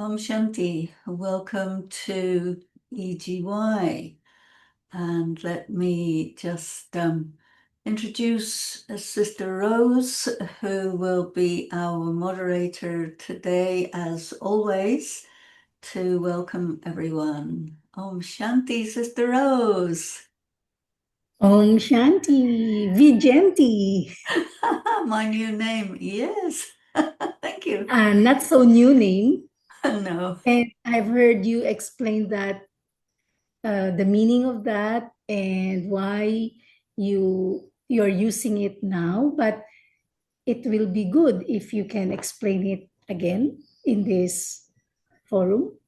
Om Shanti. Welcome to EGY. And let me just introduce Sister Rose, who will be our moderator today, as always, to welcome everyone. Om Shanti, Sister Rose. Om Shanti, Vigenti. My new name, yes. Thank you. Not so new name. No. And I've heard you explain that, the meaning of that and why you're using it now, but it will be good if you can explain it again in this forum.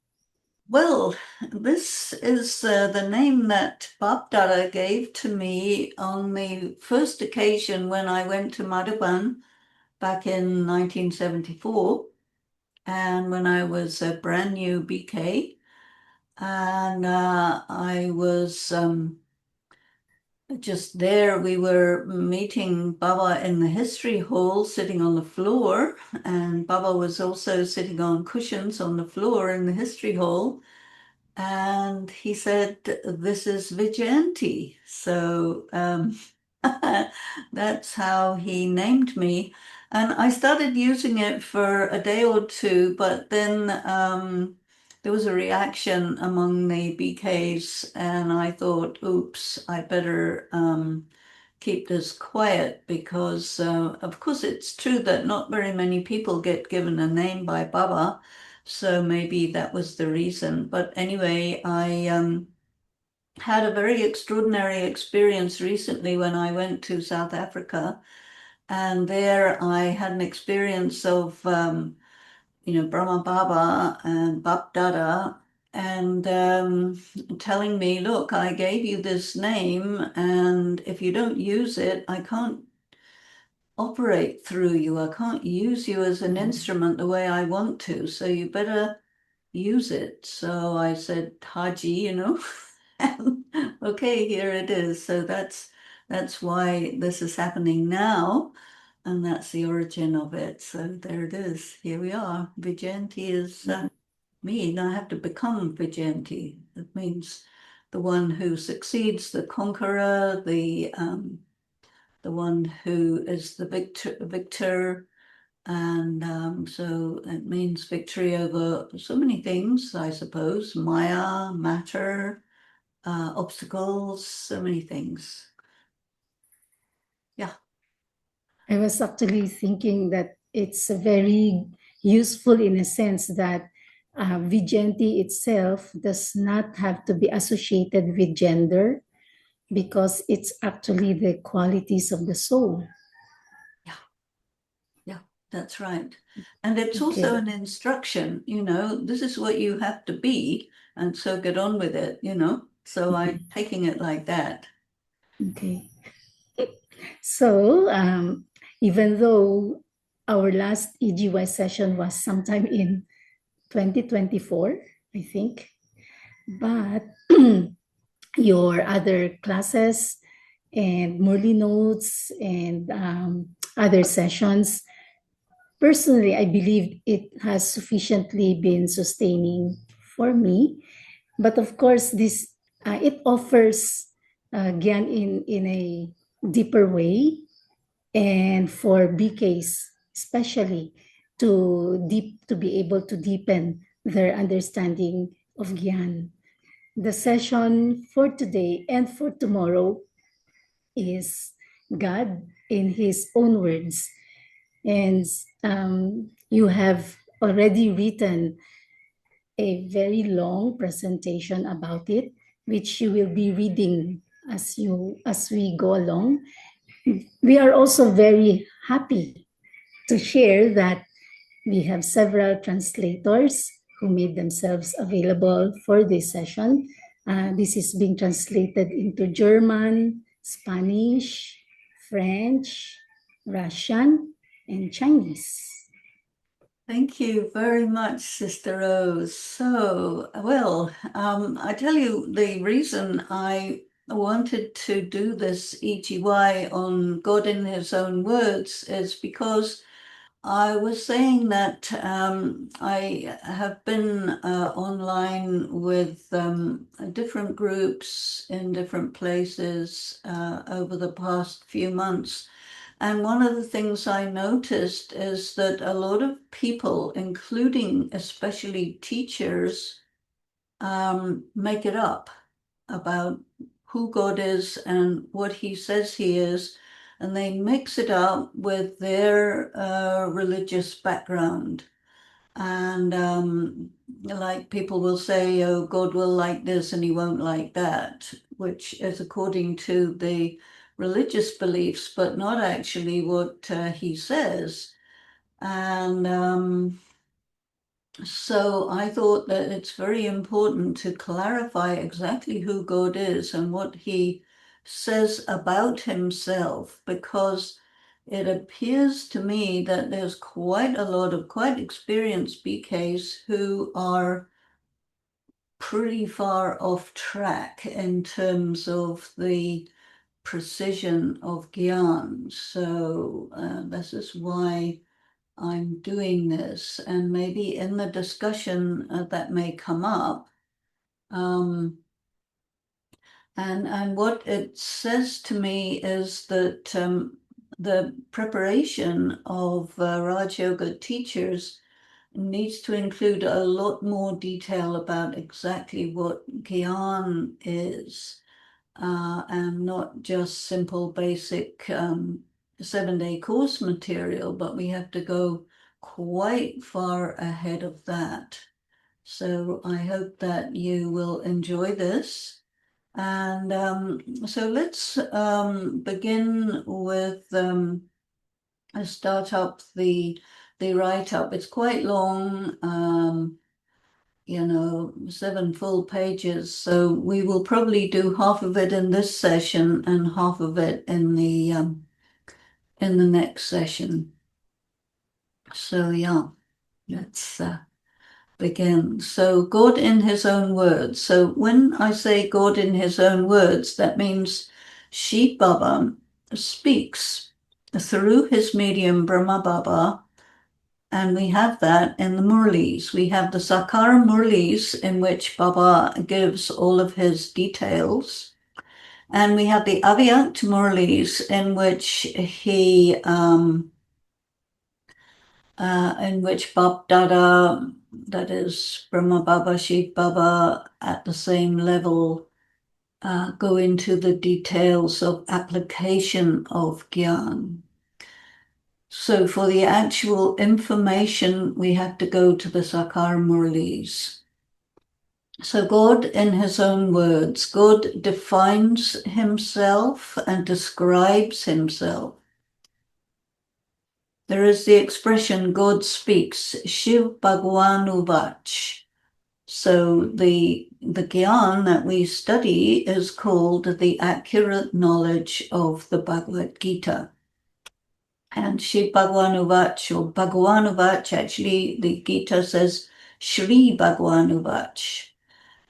Well, this is the name that Bap Dada gave to me on the first occasion when I went to Madhuban back in 1974, and when I was a brand new BK. And I was just there. We were meeting Baba in the history hall, sitting on the floor, and Baba was also sitting on cushions on the floor in the history hall. And he said, "This is Vijayanti." So that's how he named me. And I started using it for a day or two, but then there was a reaction among the BKs, and I thought, oops, I better keep this quiet because, of course, it's true that not very many people get given a name by Baba. So maybe that was the reason. But anyway, I had a very extraordinary experience recently when I went to South Africa. And there I had an experience of, Brahma Baba and Bap Dada and telling me, look, I gave you this name, and if you don't use it, I can't operate through you. I can't use you as an instrument the way I want to. So you better use it. So I said, Haji, and okay, here it is. So that's why this is happening now, and that's the origin of it. So there it is. Here we are. Vijayanti is me, and I have to become Vijayanti. It means the one who succeeds, the conqueror, the one who is the victor. And so it means victory over so many things, I suppose. Maya, matter, obstacles, so many things. Yeah. I was actually thinking that it's very useful in a sense that Vigenti itself does not have to be associated with gender because it's actually the qualities of the soul. Yeah, that's right. And it's also an instruction, this is what you have to be, and so get on with it. So I'm taking it like that. Okay. So, even though our last EGY session was sometime in 2024, I think, but your other classes and Murli notes and other sessions, personally, I believe it has sufficiently been sustaining for me. But of course, this it offers Gyan in a deeper way, and for BKs especially to be able to deepen their understanding of Gyan. The session for today and for tomorrow is God in His Own Words. And you have already written a very long presentation about it, which you will be reading as we go along. We are also very happy to share that we have several translators who made themselves available for this session. This is being translated into German, Spanish, French, Russian, and Chinese. Thank you very much, Sister Rose. So, well, I tell you, the reason I wanted to do this EGY on God in His Own Words is because I was saying that I have been online with different groups in different places over the past few months. And one of the things I noticed is that a lot of people, including especially teachers, make it up about who God is and what he says he is, and they mix it up with their religious background. And like people will say, oh, God will like this and he won't like that, which is according to the religious beliefs, but not actually what he says. And so I thought that it's very important to clarify exactly who God is and what he says about himself, because it appears to me that there's quite a lot of quite experienced BKs who are pretty far off track in terms of the precision of Gyan. So this is why I'm doing this, and maybe in the discussion that may come up. And what it says to me is that the preparation of Raj Yoga teachers needs to include a lot more detail about exactly what Gyan is, and not just simple basic 7-day course material, but we have to go quite far ahead of that. So I hope that you will enjoy this. And so let's begin with start up the write-up. It's quite long, 7 full pages. So we will probably do half of it in this session and half of it in the next session. So yeah, let's begin. So God in His Own Words. So when I say God in His Own Words, that means Shiv Baba speaks through his medium Brahma Baba. And we have that in the Murlis. We have the Sakara Murlis, in which Baba gives all of his details. And we have the Avyakt Murlis, in which Bab Dada, that is Brahma Baba, Shiv Baba, at the same level, go into the details of application of Gyan. So for the actual information, we have to go to the Sakar Murlis. So God in His Own Words, God defines himself and describes himself. There is the expression God speaks, Shiv Bhagwan Uvach. So the Gyan that we study is called the accurate knowledge of the Bhagavad Gita. And Shiv Bhagwan Uvach, or Bhagwan Uvach, actually the Gita says Shri Bhagwan Uvach.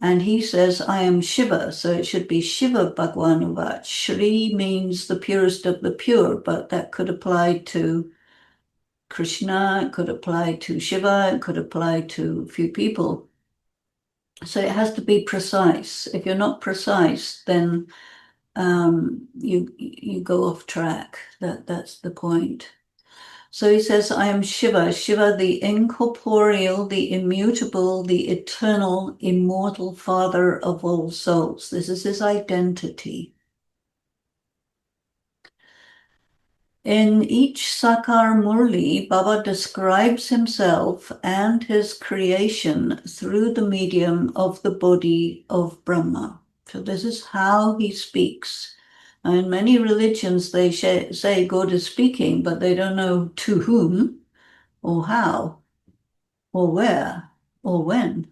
And he says, I am Shiva, so it should be Shiva Bhagwan Uvach. Shri means the purest of the pure, but that could apply to Krishna, it could apply to Shiva, it could apply to a few people. So it has to be precise. If you're not precise, then you go off track. That's the point. So he says, I am Shiva, Shiva, the incorporeal, the immutable, the eternal, immortal Father of all souls. This is his identity. In each Sakar Murli, Baba describes himself and his creation through the medium of the body of Brahma. So this is how he speaks. Now, in many religions, they say God is speaking, but they don't know to whom or how or where or when.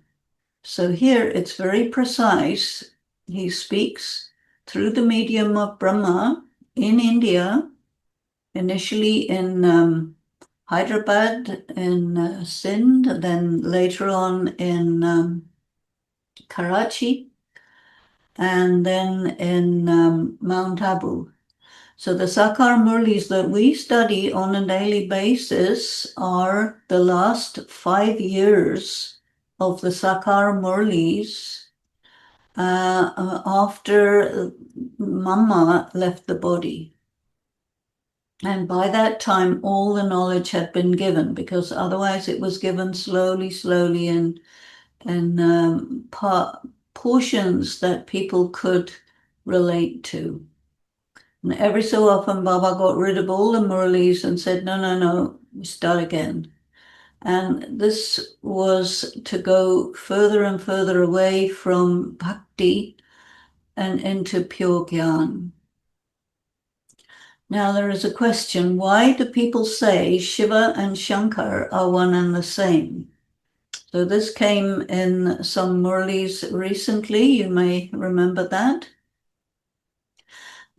So here it's very precise. He speaks through the medium of Brahma in India, initially in Hyderabad, in Sindh, then later on in Karachi, and then in Mount Abu. So the Sakar Murlis that we study on a daily basis are the last 5 years of the Sakar Murlis after Mama left the body. And by that time, all the knowledge had been given, because otherwise it was given slowly, slowly, and portions that people could relate to. And every so often, Baba got rid of all the Murlis and said, no, no, no, we start again. And this was to go further and further away from bhakti and into pure gyan. Now there is a question, why do people say Shiva and Shankar are one and the same? So this came in some Murlis recently, you may remember that.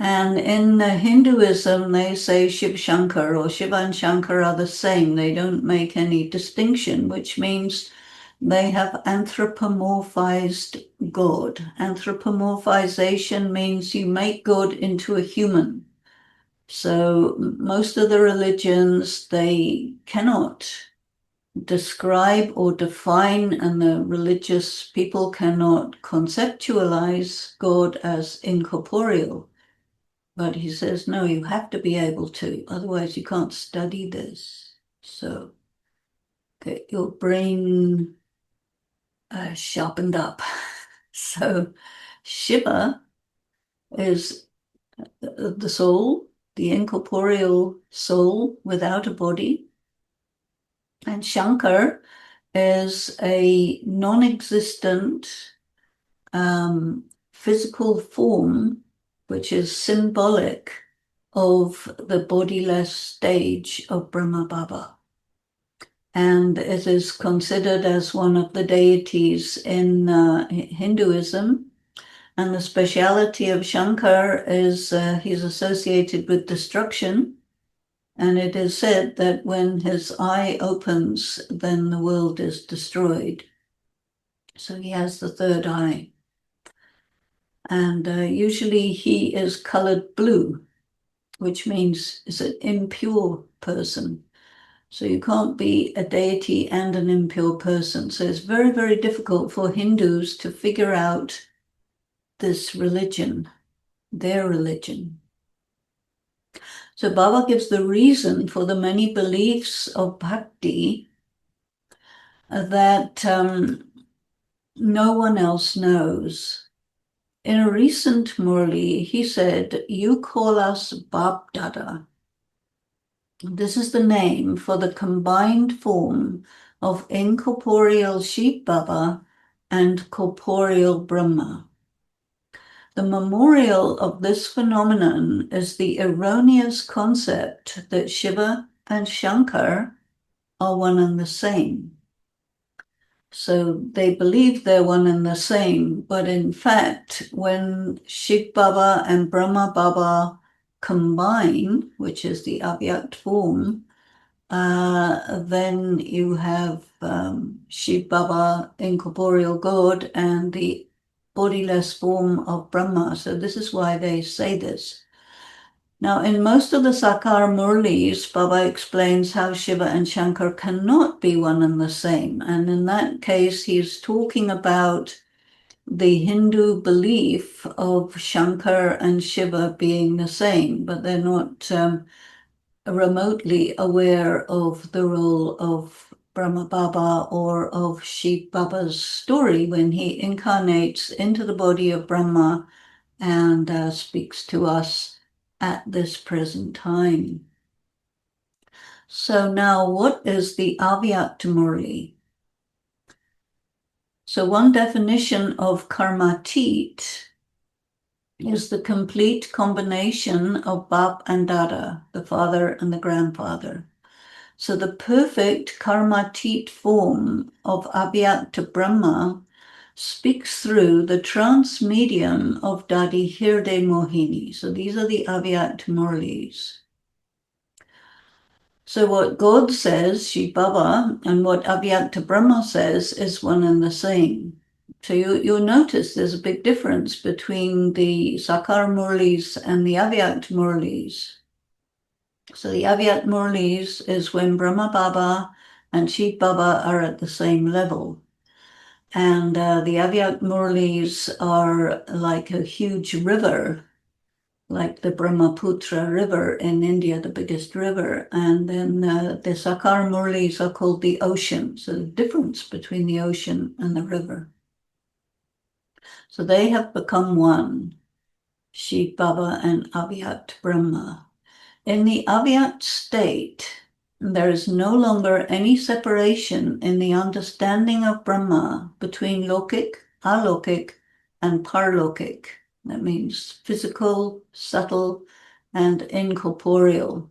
And in Hinduism, they say Shiv Shankar, or Shiva and Shankar are the same. They don't make any distinction, which means they have anthropomorphized God. Anthropomorphization means you make God into a human. So most of the religions, they cannot describe or define, and the religious people cannot conceptualize God as incorporeal. But he says, no, you have to be able to, otherwise you can't study this. So get your brain sharpened up. So Shiva is the soul, the incorporeal soul without a body. And Shankar is a non-existent physical form, which is symbolic of the bodiless stage of Brahma Baba. And it is considered as one of the deities in Hinduism. And the speciality of Shankar is he's associated with destruction. And it is said that when his eye opens, then the world is destroyed. So he has the third eye. And usually he is colored blue, which means it's an impure person. So you can't be a deity and an impure person. So it's very, very difficult for Hindus to figure out this religion, their religion. So Baba gives the reason for the many beliefs of bhakti that no one else knows. In a recent Murli, he said, you call us Bap Dada. This is the name for the combined form of incorporeal Shiv Baba and corporeal Brahma. The memorial of this phenomenon is the erroneous concept that Shiva and Shankar are one and the same. So they believe they're one and the same, but in fact, when Shiv Baba and Brahma Baba combine, which is the Avyakt form, then you have Shiv Baba, incorporeal God, and the bodiless form of Brahma. So this is why they say this. Now, in most of the Sakar Murlis, Baba explains how Shiva and Shankar cannot be one and the same. And in that case, he's talking about the Hindu belief of Shankar and Shiva being the same, but they're not remotely aware of the role of Brahma Baba or of Shiv Baba's story when he incarnates into the body of Brahma and speaks to us at this present time. So now, what is the Avyakt Murli? So one definition of karmatit is the complete combination of Bap and Dada, the father and the grandfather. So the perfect karmatit form of Avyakt Brahma speaks through the trance medium of Dadi Hirde Mohini. So these are the Avyakt Murlis. So what God says, Shiv Baba, and what Avyakt Brahma says is one and the same. So you'll notice there's a big difference between the Sakar Murlis and the Avyakt Murlis. So the Avyakt Murlis is when Brahma Baba and Shiv Baba are at the same level. And the Avyakt Murlis are like a huge river, like the Brahmaputra River in India, the biggest river. And then the Sakar Murlis are called the ocean. So the difference between the ocean and the river. So they have become one, Shiv Baba and Avyakt Brahma. In the Avyakt state, there is no longer any separation in the understanding of Brahma between Lokik, Alokik, and Parlokik. That means physical, subtle, and incorporeal.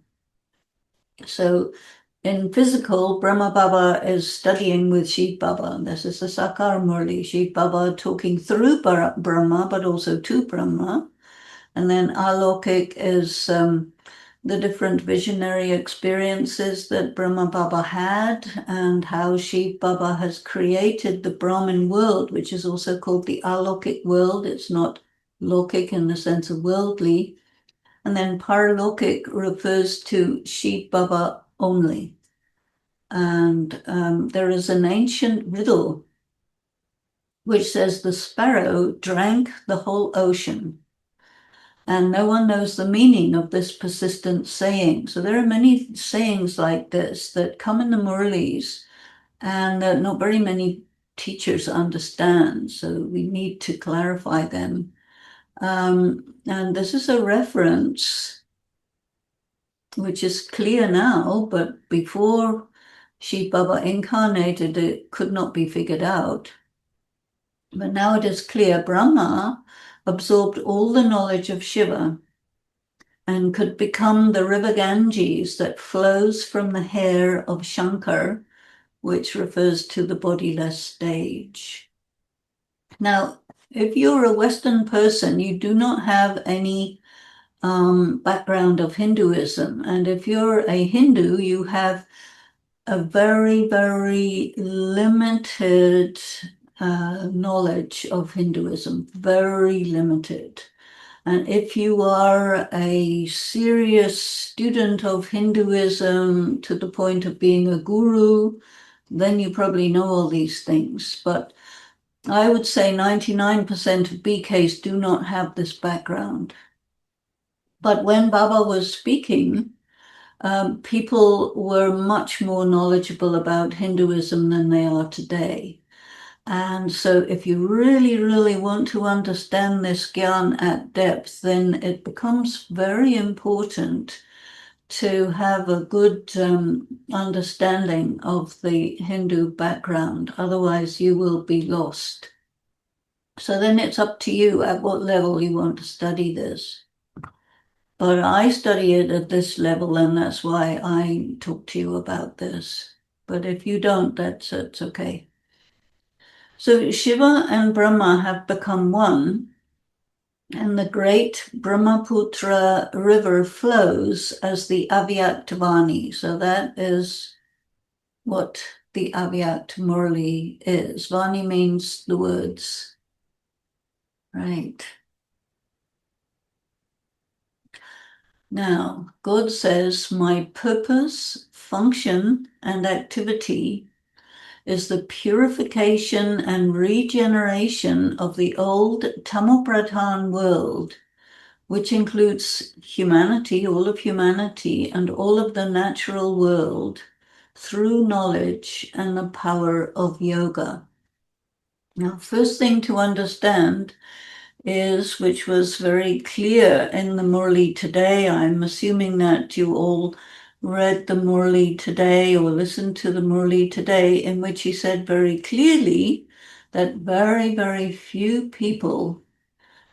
So in physical, Brahma Baba is studying with Shiv Baba. This is the Sakar Murli. Shiv Baba talking through Brahma, but also to Brahma. And then Alokik is the different visionary experiences that Brahma Baba had and how Shiv Baba has created the Brahmin world, which is also called the Alokik world. It's not Lokik in the sense of worldly. And then Parlokik refers to Shiv Baba only. And there is an ancient riddle which says the sparrow drank the whole ocean. And no one knows the meaning of this persistent saying. So there are many sayings like this that come in the Murlis and that not very many teachers understand. So we need to clarify them. And this is a reference which is clear now, but before Shiv Baba incarnated, it could not be figured out. But now it is clear Brahma absorbed all the knowledge of Shiva and could become the river Ganges that flows from the hair of Shankar, which refers to the bodiless stage. Now, if you're a Western person, you do not have any background of Hinduism. And if you're a Hindu, you have a very, very limited knowledge of Hinduism, very limited. And if you are a serious student of Hinduism to the point of being a guru, then you probably know all these things. But I would say 99% of BKs do not have this background. But when Baba was speaking, people were much more knowledgeable about Hinduism than they are today. And so if you really, really want to understand this Gyan at depth, then it becomes very important to have a good understanding of the Hindu background. Otherwise, you will be lost. So then it's up to you at what level you want to study this. But I study it at this level, and that's why I talk to you about this. But if you don't, that's okay. So Shiva and Brahma have become one, and the great Brahmaputra river flows as the Avyakt Vani. So that is what the Avyakt Murli is. Vani means the words. Right. Now, God says, my purpose, function, and activity is the purification and regeneration of the old Tamopradhan world, which includes humanity, all of humanity, and all of the natural world, through knowledge and the power of yoga. Now, first thing to understand is, which was very clear in the Murli today, I'm assuming that you all read the Murli today or listened to the Murli today, in which he said very clearly that very, very few people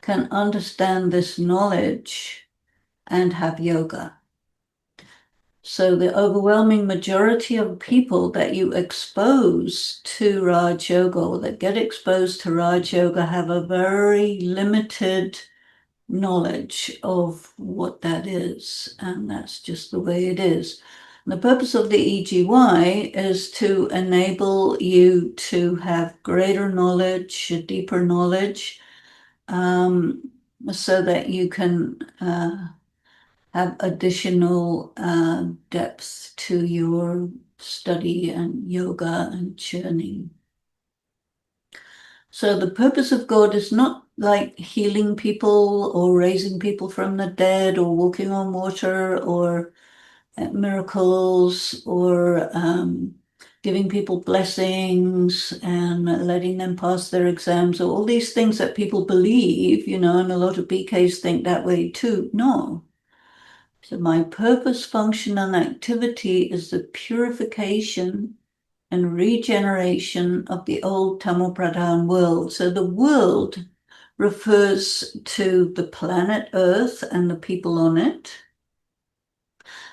can understand this knowledge and have yoga. So the overwhelming majority of people that you expose to Raj Yoga or that get exposed to Raj Yoga have a very limited knowledge of what that is. And that's just the way it is. The purpose of the EGY is to enable you to have greater knowledge, deeper knowledge, so that you can have additional depth to your study and yoga and churning. So the purpose of God is not like healing people or raising people from the dead or walking on water or miracles or giving people blessings and letting them pass their exams, or all these things that people believe, and a lot of BKs think that way too. No. So my purpose, function, and activity is the purification and regeneration of the old Tamil Pradhan world. So the world refers to the planet Earth and the people on it.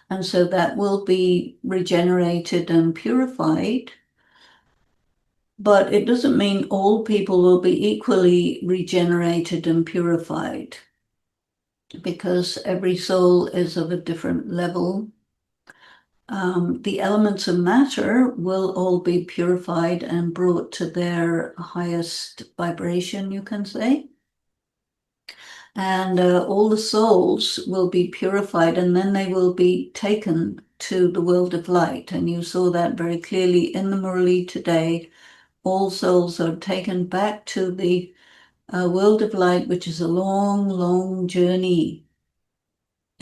And so that will be regenerated and purified. But it doesn't mean all people will be equally regenerated and purified, because every soul is of a different level. The elements of matter will all be purified and brought to their highest vibration, you can say. And all the souls will be purified, and then they will be taken to the world of light. And you saw that very clearly in the Murli today. All souls are taken back to the world of light, which is a long, long journey.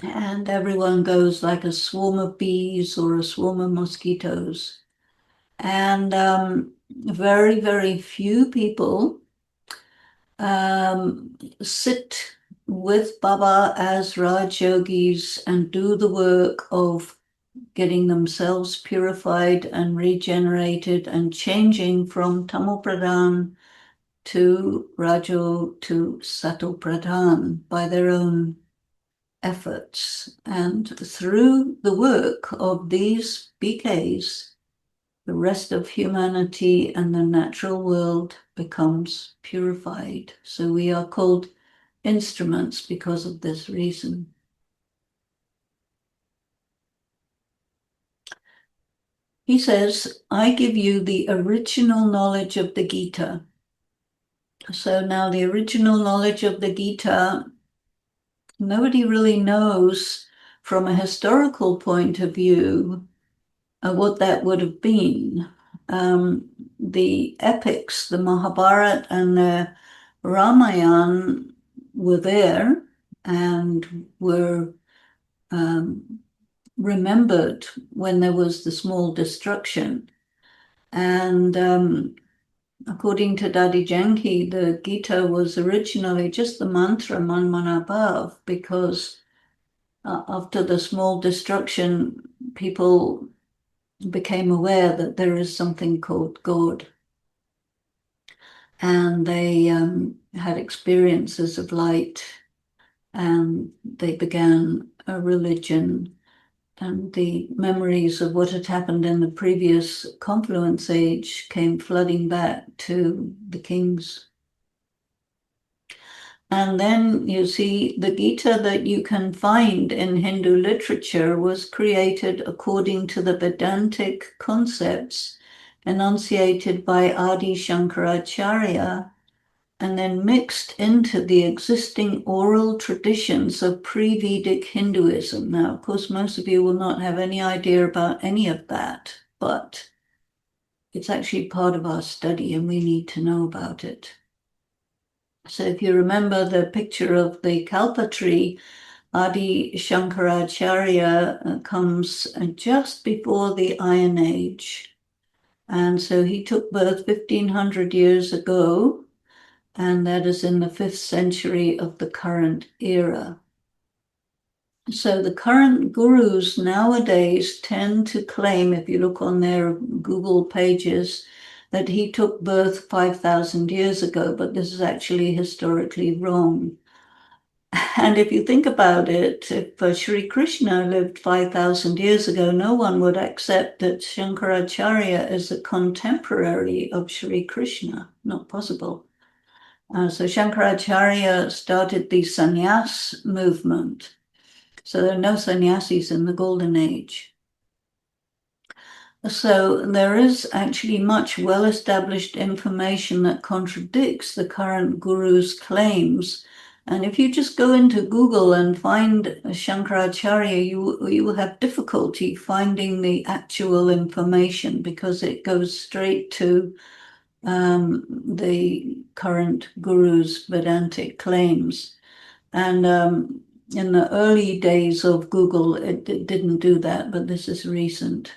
And everyone goes like a swarm of bees or a swarm of mosquitoes. And very, very few people sit with Baba as Raj Yogis and do the work of getting themselves purified and regenerated and changing from Tamil Pradhan to Rajo to Sato Pradhan by their own efforts. And through the work of these BKs, the rest of humanity and the natural world becomes purified. So we are called instruments because of this reason. He says, I give you the original knowledge of the Gita. So now the original knowledge of the Gita, nobody really knows from a historical point of view what that would have been. The epics, the Mahabharata and the Ramayana were there and were remembered when there was the small destruction. And according to Dadi Janki, the Gita was originally just the mantra Manmanabhav, because after the small destruction, people became aware that there is something called God. And they had experiences of light, and they began a religion, and the memories of what had happened in the previous confluence age came flooding back to the kings. And then you see the Gita that you can find in Hindu literature was created according to the Vedantic concepts enunciated by Adi Shankaracharya, and then mixed into the existing oral traditions of pre-Vedic Hinduism. Now, of course, most of you will not have any idea about any of that, but it's actually part of our study and we need to know about it. So if you remember the picture of the Kalpa tree, Adi Shankaracharya comes just before the Iron Age. And so he took birth 1500 years ago, and that is in the 5th century of the current era. So the current gurus nowadays tend to claim, if you look on their Google pages, that he took birth 5,000 years ago, but this is actually historically wrong. And if you think about it, if Sri Krishna lived 5,000 years ago, no one would accept that Shankaracharya is a contemporary of Sri Krishna. Not possible. So Shankaracharya started the sannyas movement. So there are no sannyasis in the Golden Age. So there is actually much well-established information that contradicts the current guru's claims. And if you just go into Google and find Shankaracharya, you will have difficulty finding the actual information because it goes straight to the current guru's Vedantic claims. And in the early days of Google, it didn't do that, but this is recent.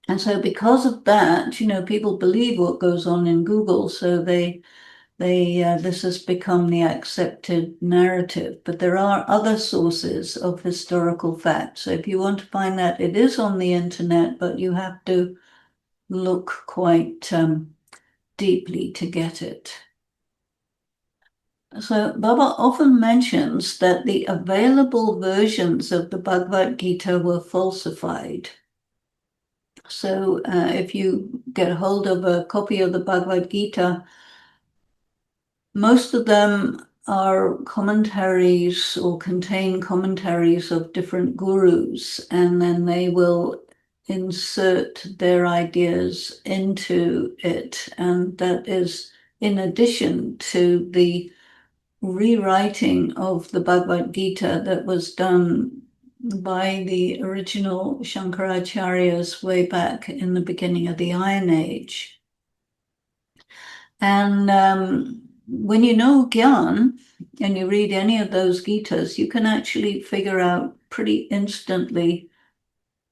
And so because of that, people believe what goes on in Google, so this has become the accepted narrative. But there are other sources of historical fact. So if you want to find that, it is on the internet, but you have to look quite deeply to get it. So Baba often mentions that the available versions of the Bhagavad Gita were falsified. So if you get hold of a copy of the Bhagavad Gita, most of them are commentaries or contain commentaries of different gurus, and then they will insert their ideas into it. And that is in addition to the rewriting of the Bhagavad Gita that was done by the original Shankaracharyas way back in the beginning of the Iron Age. And when you know Gyan and you read any of those Gitas, you can actually figure out pretty instantly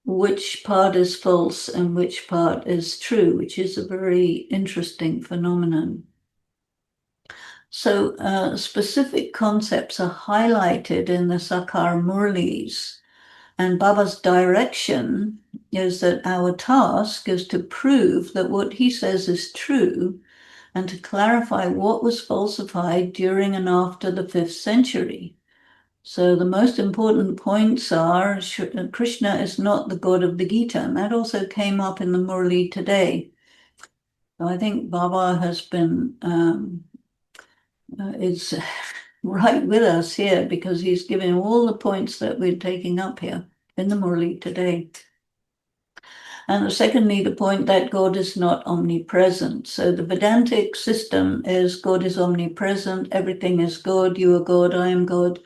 which part is false and which part is true, which is a very interesting phenomenon. So specific concepts are highlighted in the Sakar Murlis, and Baba's direction is that our task is to prove that what he says is true and to clarify what was falsified during and after the 5th century. So the most important points are Krishna is not the God of the Gita, and that also came up in the Murli today. So I think Baba has been is right with us here because he's giving all the points that we're taking up here in the Murli today. And secondly, the point that God is not omnipresent. So the Vedantic system is God is omnipresent, everything is God, you are God, I am God,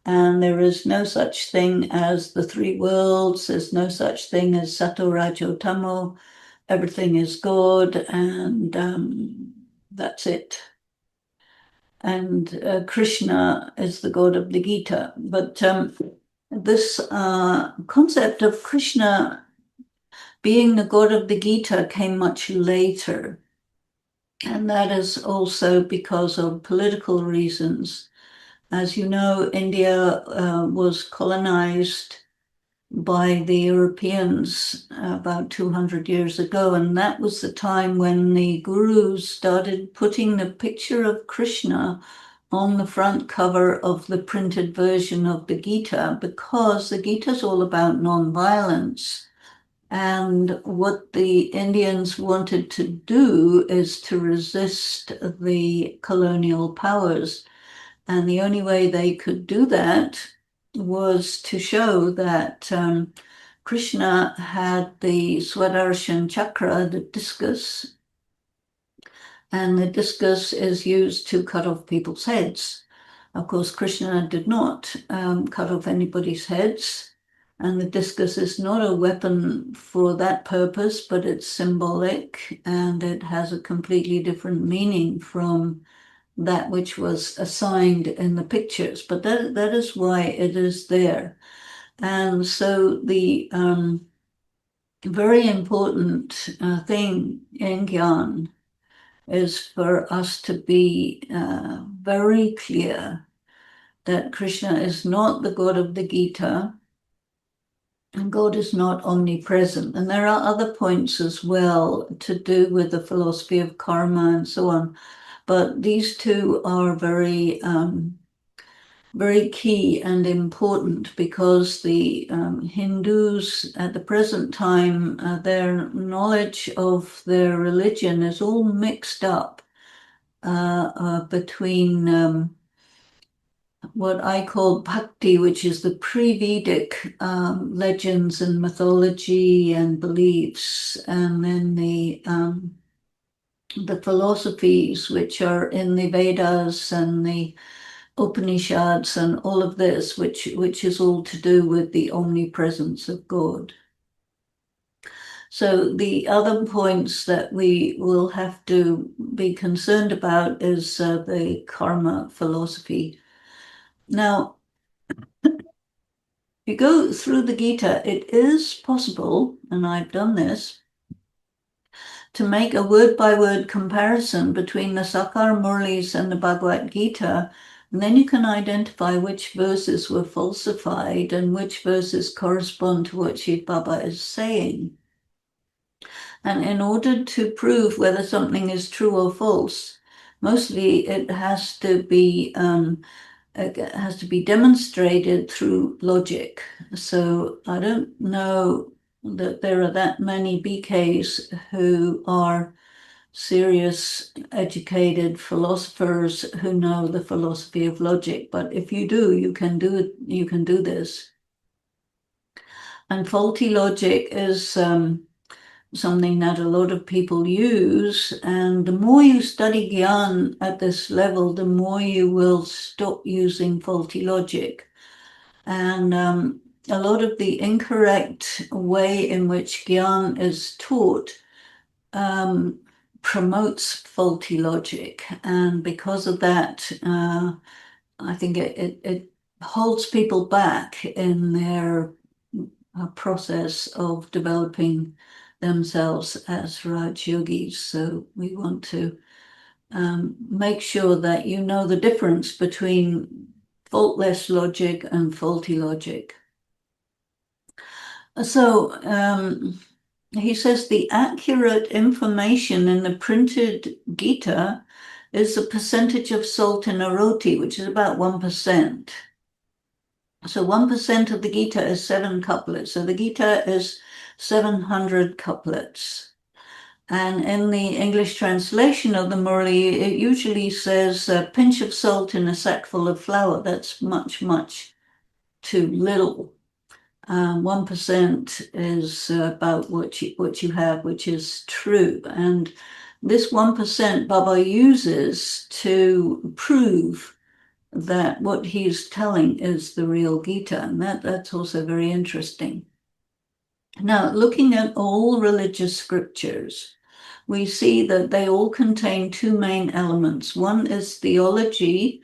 and there is no such thing as the three worlds, there's no such thing as Sato, Rajo, Tamo, everything is God, and that's it. And Krishna is the God of the Gita. But this concept of Krishna being the God of the Gita came much later. And that is also because of political reasons. As you know, India was colonized by the Europeans about 200 years ago. And that was the time when the gurus started putting the picture of Krishna on the front cover of the printed version of the Gita, because the Gita is all about nonviolence. And what the Indians wanted to do is to resist the colonial powers. And the only way they could do that was to show that Krishna had the Swadarshana chakra, the discus, and the discus is used to cut off people's heads. Of course, Krishna did not cut off anybody's heads, and the discus is not a weapon for that purpose, but it's symbolic, and it has a completely different meaning from that which was assigned in the pictures. But that is why it is there. And so the very important thing in Gyan is for us to be very clear that Krishna is not the God of the Gita, and God is not omnipresent. And there are other points as well to do with the philosophy of karma and so on. But these two are very, very key and important, because the Hindus at the present time, their knowledge of their religion is all mixed up between what I call bhakti, which is the pre-Vedic legends and mythology and beliefs, and then the philosophies which are in the Vedas and the Upanishads and all of this, which is all to do with the omnipresence of God. So the other points that we will have to be concerned about is the karma philosophy. Now, if you go through the Gita, it is possible, and I've done this, to make a word-by-word comparison between the Sakar Murlis and the Bhagavad Gita, and then you can identify which verses were falsified and which verses correspond to what Shiv Baba is saying. And in order to prove whether something is true or false, mostly it has to be demonstrated through logic. So I don't know that there are that many BKs who are serious, educated philosophers who know the philosophy of logic. But if you do, you can do it. You can do this. And faulty logic is something that a lot of people use. And the more you study Gyan at this level, the more you will stop using faulty logic. And a lot of the incorrect way in which Gyan is taught promotes faulty logic. And because of that, I think it holds people back in their process of developing themselves as Raj Yogis. So we want to make sure that you know the difference between faultless logic and faulty logic. So he says the accurate information in the printed Gita is the percentage of salt in a roti, which is about 1%. So 1% of the Gita is 7 couplets. So the Gita is 700 couplets. And in the English translation of the Murli, it usually says a pinch of salt in a sackful of flour. That's much, much too little. 1% is about what you have, which is true. And this 1% Baba uses to prove that what he's telling is the real Gita. And that's also very interesting. Now, looking at all religious scriptures, we see that they all contain two main elements. One is theology,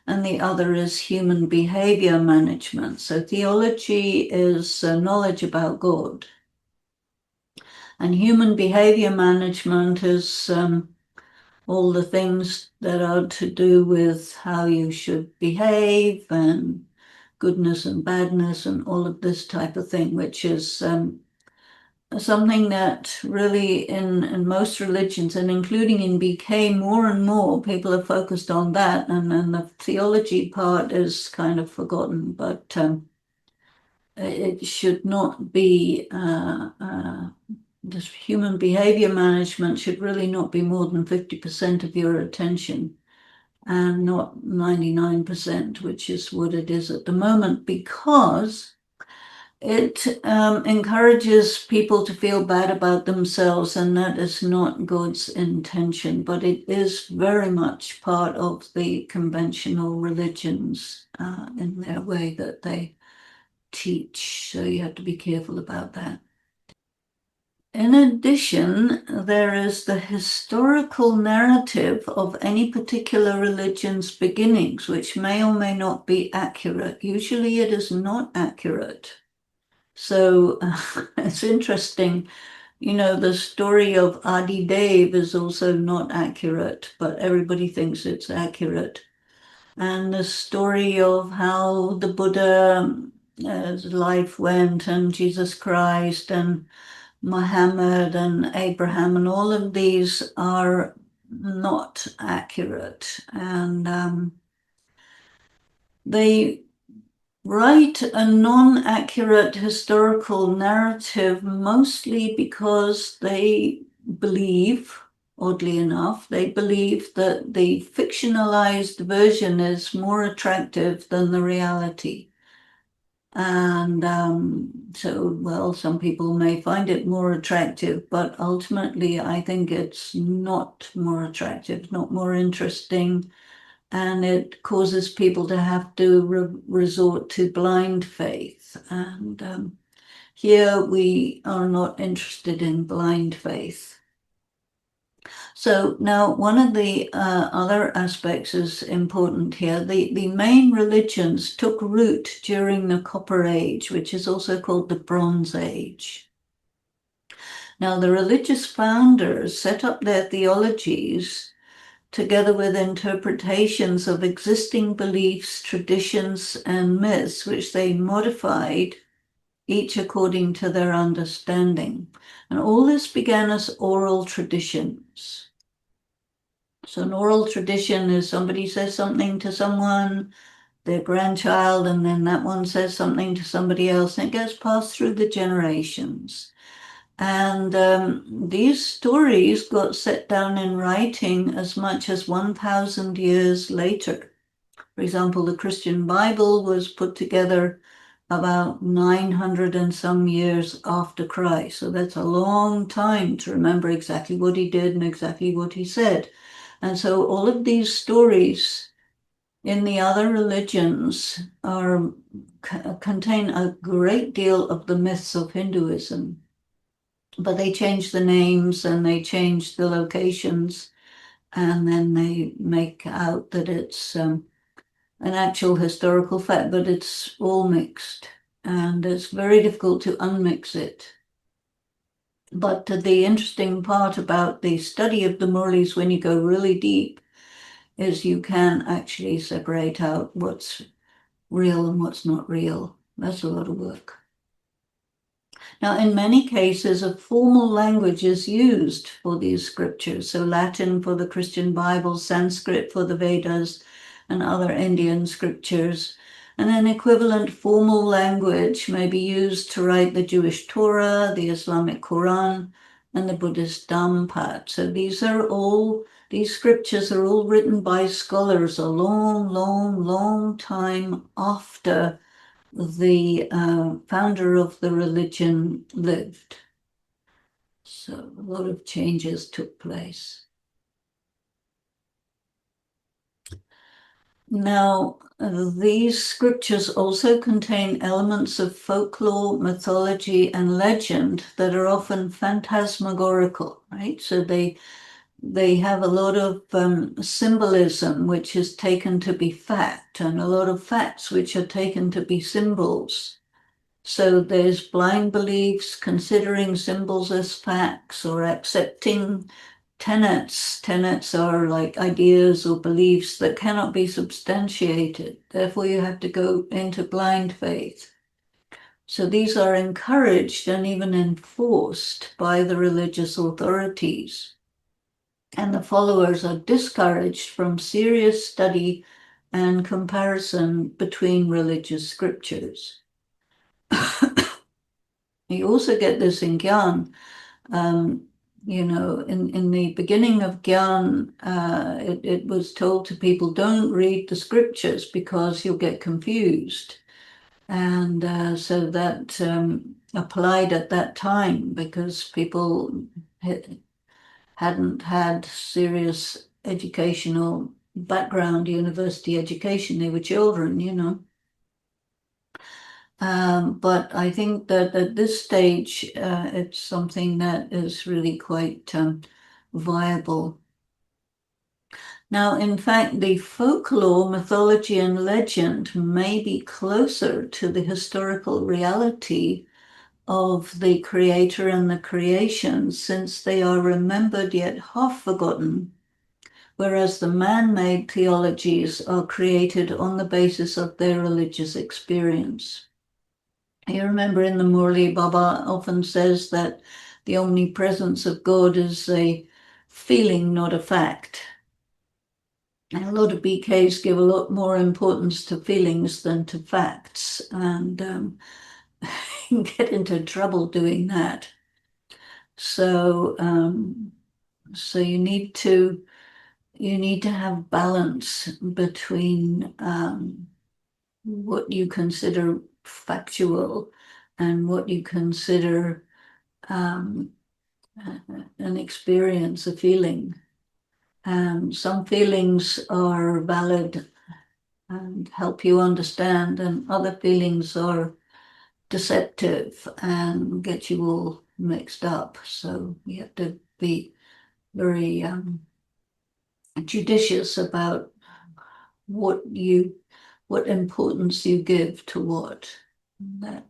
and the other is human behavior management. So theology is knowledge about God. And human behavior management is all the things that are to do with how you should behave and goodness and badness and all of this type of thing, which is something that really in most religions, and including in BK, more and more people are focused on that, and then the theology part is kind of forgotten, but it should not be, this human behavior management should really not be more than 50% of your attention, and not 99%, which is what it is at the moment, because it encourages people to feel bad about themselves, and that is not God's intention, but it is very much part of the conventional religions in their way that they teach. So you have to be careful about that. In addition, there is the historical narrative of any particular religion's beginnings, which may or may not be accurate. Usually it is not accurate. So it's interesting, the story of Adi Dev is also not accurate, but everybody thinks it's accurate. And the story of how the Buddha's life went, and Jesus Christ and Muhammad and Abraham, and all of these are not accurate. And they write a non-accurate historical narrative mostly because they believe oddly enough. They believe that the fictionalized version is more attractive than the reality. And well, some people may find it more attractive, but ultimately I think it's not more attractive, not more interesting, and it causes people to have to resort to blind faith. And here we are not interested in blind faith. So now one of the other aspects is important here. The main religions took root during the Copper Age, which is also called the Bronze Age. Now the religious founders set up their theologies together with interpretations of existing beliefs, traditions, and myths, which they modified each according to their understanding. And all this began as oral traditions. So an oral tradition is somebody says something to someone, their grandchild, and then that one says something to somebody else, and it gets passed through the generations. And these stories got set down in writing as much as 1,000 years later. For example, the Christian Bible was put together about 900 and some years after Christ. So that's a long time to remember exactly what he did and exactly what he said. And so all of these stories in the other religions contain a great deal of the myths of Hinduism, but they change the names and they change the locations, and then they make out that it's an actual historical fact, but it's all mixed, and it's very difficult to unmix it. But the interesting part about the study of the Murlis, when you go really deep, is you can actually separate out what's real and what's not real. That's a lot of work. Now, in many cases, a formal language is used for these scriptures. So Latin for the Christian Bible, Sanskrit for the Vedas and other Indian scriptures. And an equivalent formal language may be used to write the Jewish Torah, the Islamic Quran, and the Buddhist Dhammapada. So these scriptures are all written by scholars a long, long, long time after the founder of the religion lived. So a lot of changes took place. Now, these scriptures also contain elements of folklore, mythology, and legend that are often phantasmagorical, right? So they have a lot of symbolism, which is taken to be fact, and a lot of facts, which are taken to be symbols. So there's blind beliefs, considering symbols as facts, or accepting tenets. Tenets are like ideas or beliefs that cannot be substantiated. Therefore, you have to go into blind faith. So these are encouraged and even enforced by the religious authorities. And the followers are discouraged from serious study and comparison between religious scriptures. You also get this in Gyan. In the beginning of Gyan, it was told to people, don't read the scriptures because you'll get confused. And so that applied at that time because people hadn't had serious educational background, university education. They were children. But I think that at this stage, it's something that is really quite viable. Now, in fact, the folklore, mythology, and legend may be closer to the historical reality of the creator and the creation, since they are remembered yet half forgotten, whereas the man-made theologies are created on the basis of their religious experience. You remember in the Murli, Baba often says that the omnipresence of God is a feeling, not a fact. And a lot of BKs give a lot more importance to feelings than to facts, and you get into trouble doing that. So So you need to have balance between what you consider factual and what you consider an experience, a feeling. Some feelings are valid and help you understand, and other feelings are deceptive and get you all mixed up. So you have to be very judicious about what importance you give to what. That,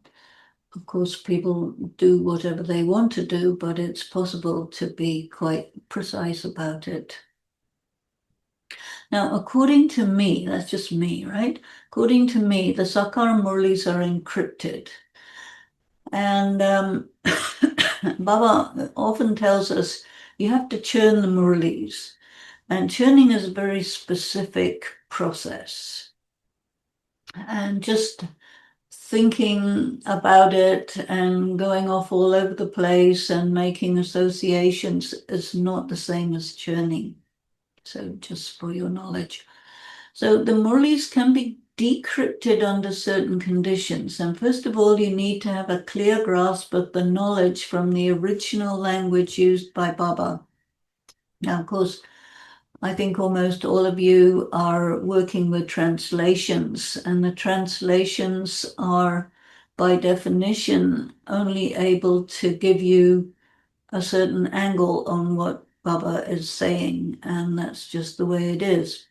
of course, people do whatever they want to do, but it's possible to be quite precise about it. Now, according to me, that's just me, right? According to me, the Sakar Murlis are encrypted. And Baba often tells us you have to churn the Murlis. And churning is a very specific process. And just thinking about it and going off all over the place and making associations is not the same as churning. So just for your knowledge. So the Murlis can be decrypted under certain conditions. And first of all, you need to have a clear grasp of the knowledge from the original language used by Baba. Now, of course, I think almost all of you are working with translations, and the translations are, by definition, only able to give you a certain angle on what Baba is saying, and that's just the way it is.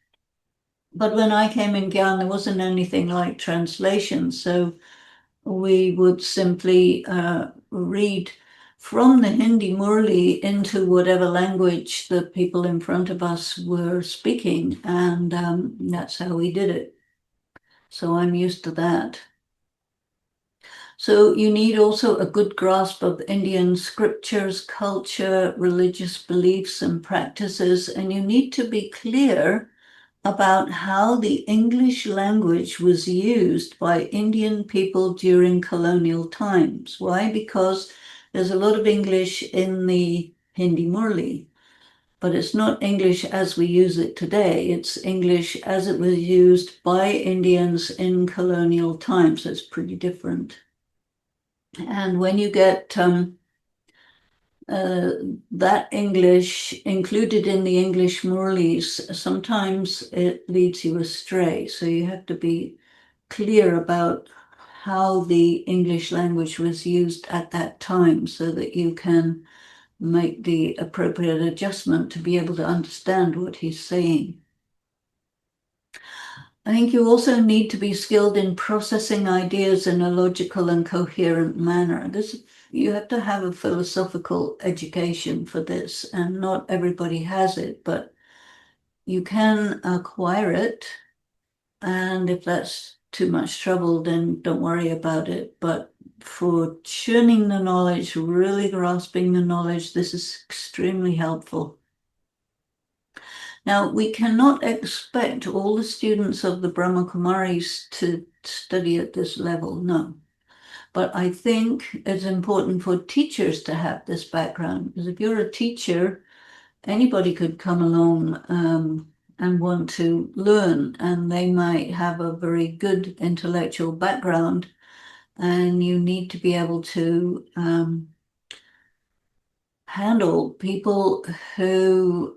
But when I came in Gyan, there wasn't anything like translation, so we would simply read from the Hindi Murli into whatever language the people in front of us were speaking, and that's how we did it. So I'm used to that. So you need also a good grasp of Indian scriptures, culture, religious beliefs and practices, and you need to be clear about how the English language was used by Indian people during colonial times. Why? Because there's a lot of English in the Hindi Murli, but it's not English as we use it today. It's English as it was used by Indians in colonial times. So it's pretty different. And when you get that English included in the English Murlis, sometimes it leads you astray. So you have to be clear about how the English language was used at that time so that you can make the appropriate adjustment to be able to understand what he's saying. I think you also need to be skilled in processing ideas in a logical and coherent manner. You have to have a philosophical education for this, and not everybody has it, but you can acquire it. And if that's too much trouble, then don't worry about it. But for churning the knowledge, really grasping the knowledge, this is extremely helpful. Now, we cannot expect all the students of the Brahma Kumaris to study at this level, no. But I think it's important for teachers to have this background, because if you're a teacher, anybody could come along and want to learn, and they might have a very good intellectual background, and you need to be able to handle people who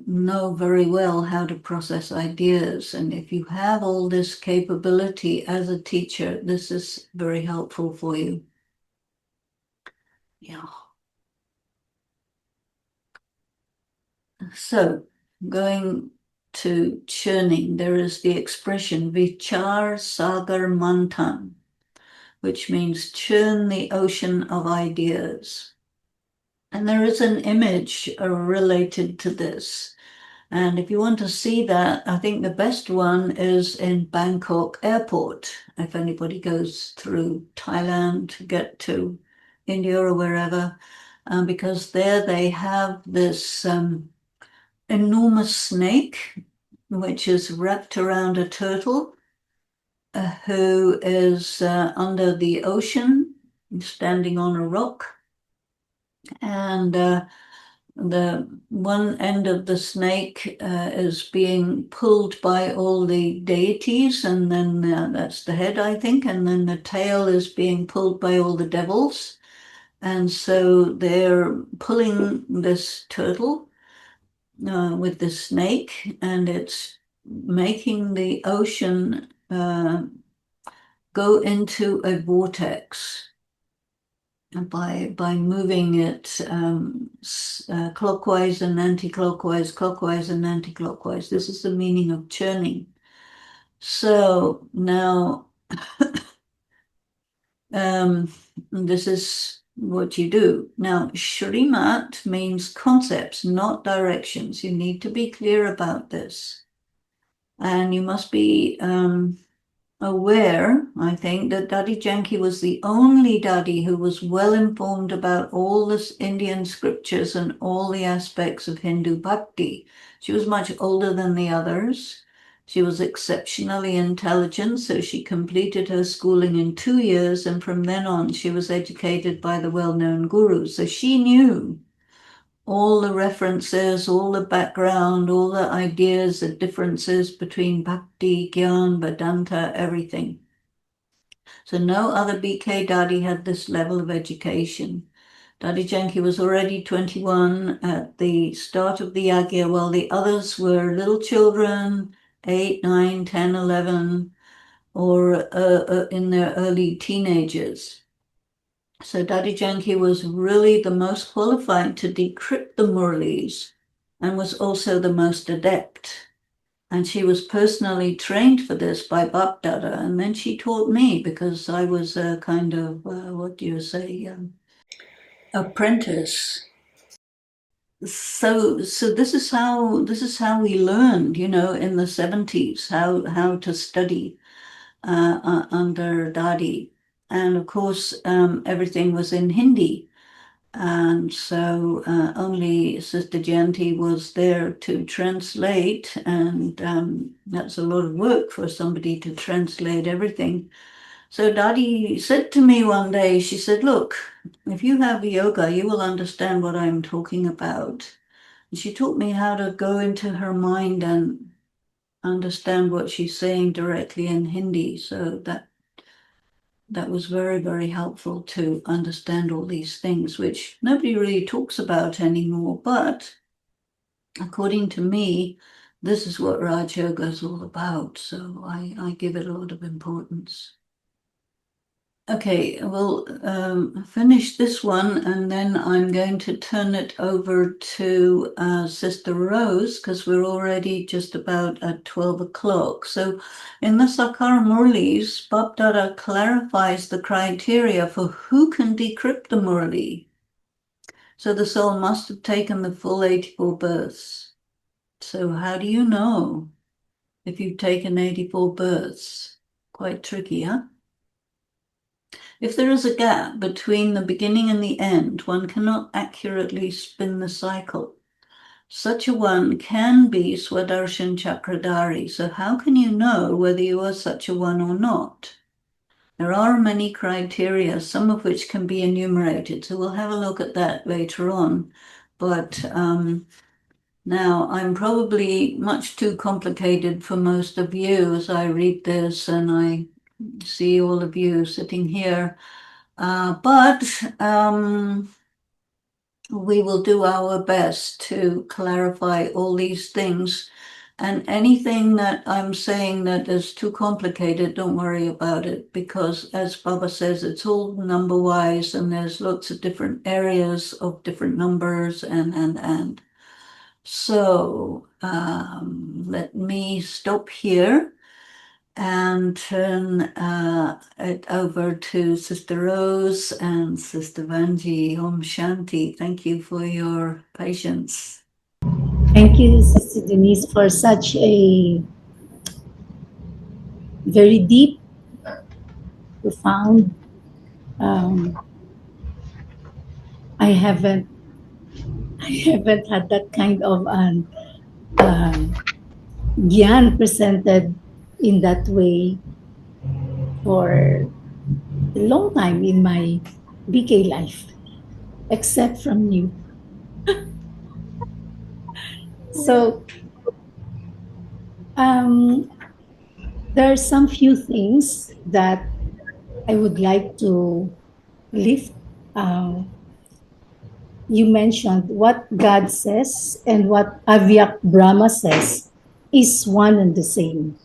know very well how to process ideas. And if you have all this capability as a teacher, this is very helpful for you. Yeah. So going to churning, there is the expression Vichar Sagar Manthan, which means churn the ocean of ideas. And there is an image related to this. And if you want to see that, I think the best one is in Bangkok airport. If anybody goes through Thailand to get to India or wherever, because there they have this enormous snake, which is wrapped around a turtle who is under the ocean, standing on a rock. And the one end of the snake is being pulled by all the deities, and then that's the head, I think, and then the tail is being pulled by all the devils. And so they're pulling this turtle with the snake, and it's making the ocean go into a vortex by moving it clockwise and anti-clockwise, clockwise and anti-clockwise. This is the meaning of churning. So now this is what you do. Now, Shrimat means concepts, not directions. You need to be clear about this. And you must be aware, I think, that Daddy Janki was the only Daddy who was well informed about all the Indian scriptures and all the aspects of Hindu bhakti. She was much older than the others. She was exceptionally intelligent, so she completed her schooling in 2 years, and from then on she was educated by the well-known gurus. So she knew all the references, all the background, all the ideas, the differences between Bhakti, Gyan, Vedanta, everything. So no other BK Dadi had this level of education. Dadi Janki was already 21 at the start of the Yagya, while the others were little children, 8, 9, 10, 11, or in their early teenagers. So Dadi Janki was really the most qualified to decrypt the Murlis and was also the most adept. And she was personally trained for this by Bap Dada. And then she taught me because I was a kind of, what do you say, apprentice. So this is how we learned, in the 70s, how to study under Dadi. And of course, everything was in Hindi. And so only Sister Jayanti was there to translate, and that's a lot of work for somebody to translate everything. So Dadi said to me one day, she said, look, if you have yoga, you will understand what I'm talking about. And she taught me how to go into her mind and understand what she's saying directly in Hindi. So that was very, very helpful to understand all these things, which nobody really talks about anymore. But according to me, this is what Raj Yoga is all about. So I give it a lot of importance. Okay, we'll finish this one, and then I'm going to turn it over to Sister Rose, because we're already just about at 12 o'clock. So in the Sakar Murlis, Bap Dada clarifies the criteria for who can decrypt the Murli. So the soul must have taken the full 84 births. So how do you know if you've taken 84 births? Quite tricky, huh? If there is a gap between the beginning and the end, one cannot accurately spin the cycle. Such a one can be Swadershan Chakradhari. So how can you know whether you are such a one or not? There are many criteria, some of which can be enumerated. So we'll have a look at that later on. But now I'm probably much too complicated for most of you as I read this and I see all of you sitting here. But we will do our best to clarify all these things. And anything that I'm saying that is too complicated, don't worry about it, because as Baba says, it's all number wise and there's lots of different areas of different numbers and. So let me stop here and turn it over to Sister Rose and Sister Vanji. Om Shanti. Thank you for your patience. Thank you, Sister Denise, for such a very deep, profound. I haven't had that kind of gyan presented in that way for a long time in my BK life, except from you. So um, there are some few things that I would like to lift. Um, you mentioned what God says and what Avyakt Brahma says is one and the same.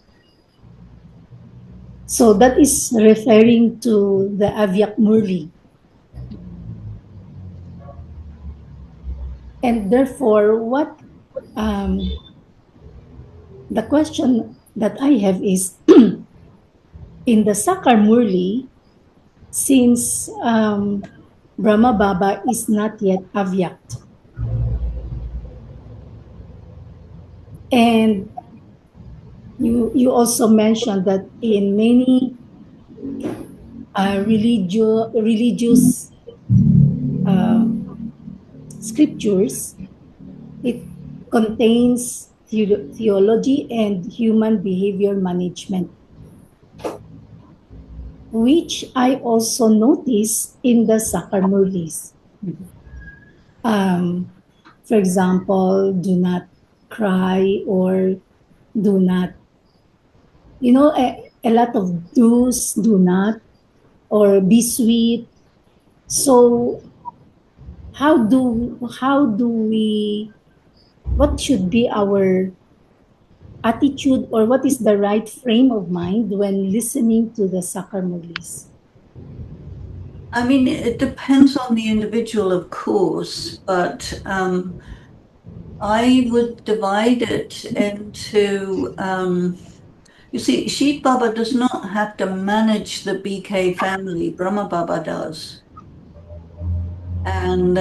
So that is referring to the Avyakt Murli. And therefore, what um, the question that I have is in the Sakar Murli, since Brahma Baba is not yet Avyakt, and you also mentioned that in many religious uh, scriptures, it contains theology and human behavior management, which I also notice in the Sakar Murlis. Um, for example, do not cry or do not, a lot of do's, do not, or be sweet. So how do we, what should be our attitude, or what is the right frame of mind when listening to the Sakar Murlis? I mean, it depends on the individual, of course, but I would divide it into, you see, Shiv Baba does not have to manage the BK family, Brahma Baba does. And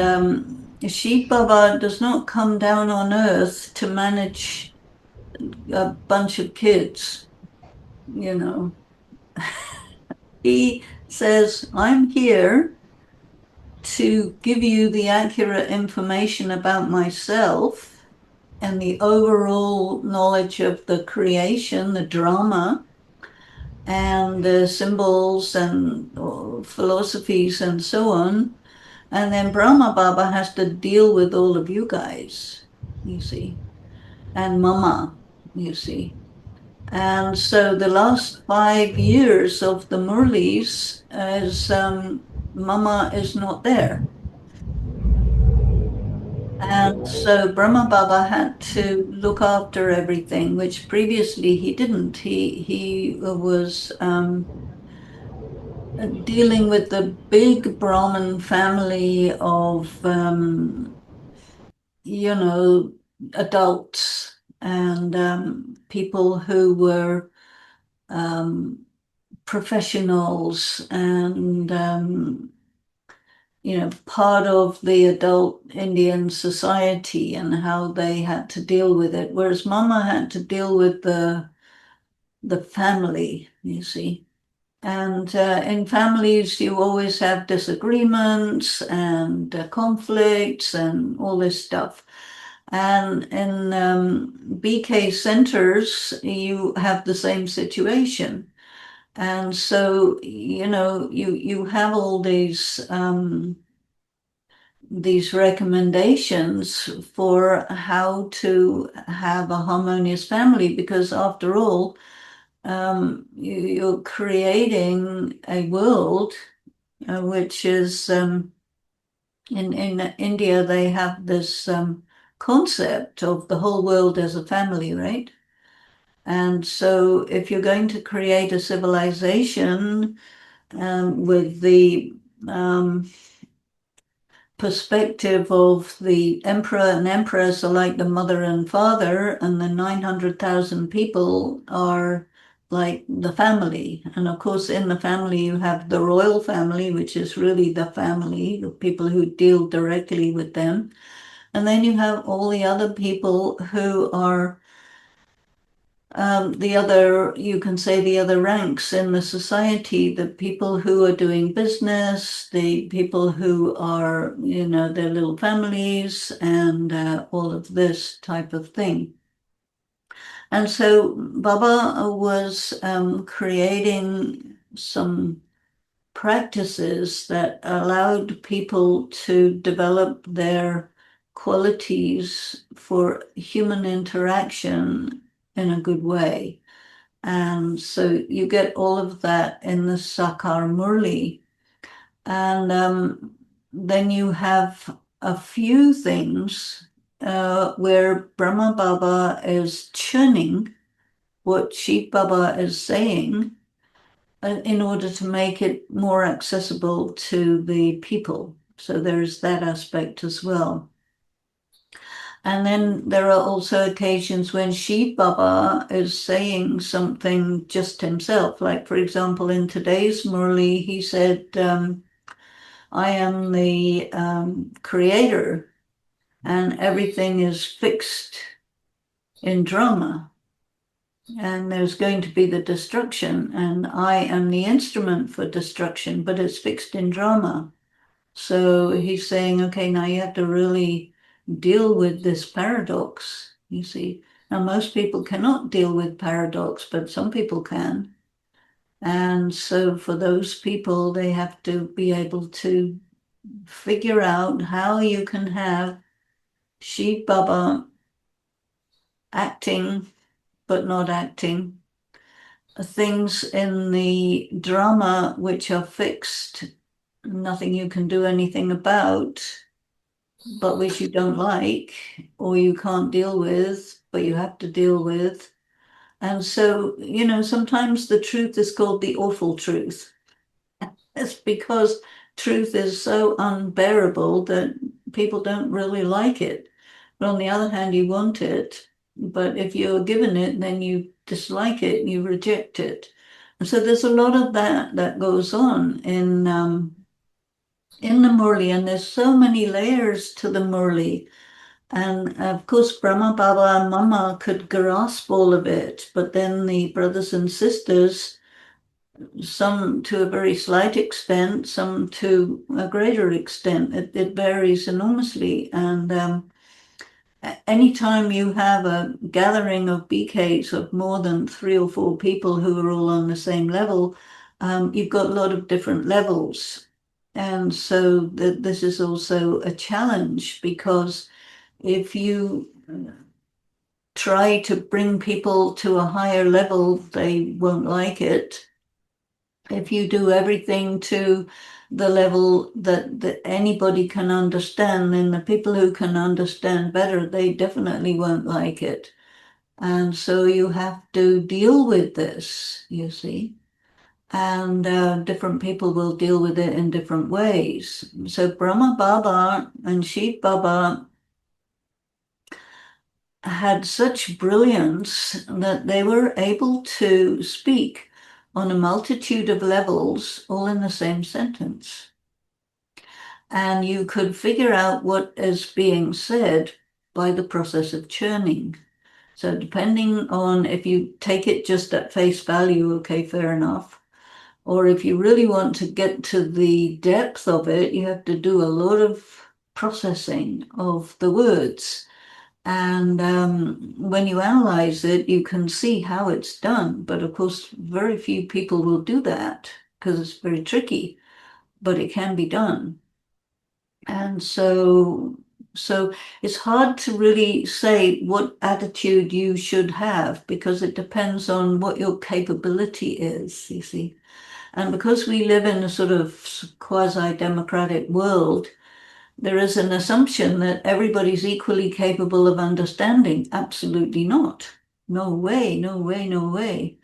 Shiv Baba does not come down on earth to manage a bunch of kids, you know. He says, I'm here to give you the accurate information about myself and the overall knowledge of the creation, the drama, and the symbols and philosophies and so on. And then Brahma Baba has to deal with all of you guys, you see, and Mama, you see. And so the last 5 years of the Murlis is Mama is not there. And so Brahma Baba had to look after everything, which previously he didn't. He was dealing with the big Brahmin family of adults and people who were um, professionals and part of the adult Indian society and how they had to deal with it, whereas Mama had to deal with the family, you see. And in families, you always have disagreements and conflicts and all this stuff. And in BK centers, you have the same situation. And so, you have all these recommendations for how to have a harmonious family, because after all, you're creating a world which is in India, they have this concept of the whole world as a family, right? And so if you're going to create a civilization with the perspective of the emperor and empress are like the mother and father, and the 900,000 people are like the family. And of course, in the family, you have the royal family, which is really the family, the people who deal directly with them. And then you have all the other people who are you can say the other ranks in the society, the people who are doing business, the people who are, their little families, and all of this type of thing. And so Baba was creating some practices that allowed people to develop their qualities for human interaction in a good way. And so you get all of that in the Sakar Murli. And then you have a few things where Brahma Baba is churning what Shiv Baba is saying in order to make it more accessible to the people. So there's that aspect as well. And then there are also occasions when Shiv Baba is saying something just himself. Like, for example, in today's Murli, he said, I am the creator and everything is fixed in drama. And there's going to be the destruction, and I am the instrument for destruction, but it's fixed in drama. So he's saying, okay, now you have to really deal with this paradox, you see. Now, most people cannot deal with paradox, but some people can. And so for those people, they have to be able to figure out how you can have Shiv Baba acting, but not acting, things in the drama which are fixed, nothing you can do anything about, but which you don't like or you can't deal with, but you have to deal with. And so, sometimes the truth is called the awful truth. It's because truth is so unbearable that people don't really like it. But on the other hand, you want it. But if you're given it, then you dislike it, you reject it. And so there's a lot of that goes on in the Murli, and there's so many layers to the Murli. And of course, Brahma Baba and Mama could grasp all of it, but then the brothers and sisters, some to a very slight extent, some to a greater extent. It varies enormously. And anytime you have a gathering of BKs of more than 3 or 4 people who are all on the same level, you've got a lot of different levels. And so this is also a challenge, because if you try to bring people to a higher level, they won't like it. If you do everything to the level that anybody can understand, then the people who can understand better, they definitely won't like it. And so you have to deal with this, you see. And different people will deal with it in different ways. So Brahma Baba and Shiv Baba had such brilliance that they were able to speak on a multitude of levels, all in the same sentence. And you could figure out what is being said by the process of churning. So depending on if you take it just at face value, okay, fair enough. Or if you really want to get to the depth of it, you have to do a lot of processing of the words. And when you analyze it, you can see how it's done. But of course, very few people will do that because it's very tricky, but it can be done. And so it's hard to really say what attitude you should have, because it depends on what your capability is, you see. And because we live in a sort of quasi-democratic world, there is an assumption that everybody's equally capable of understanding. Absolutely not. No way, no way, no way.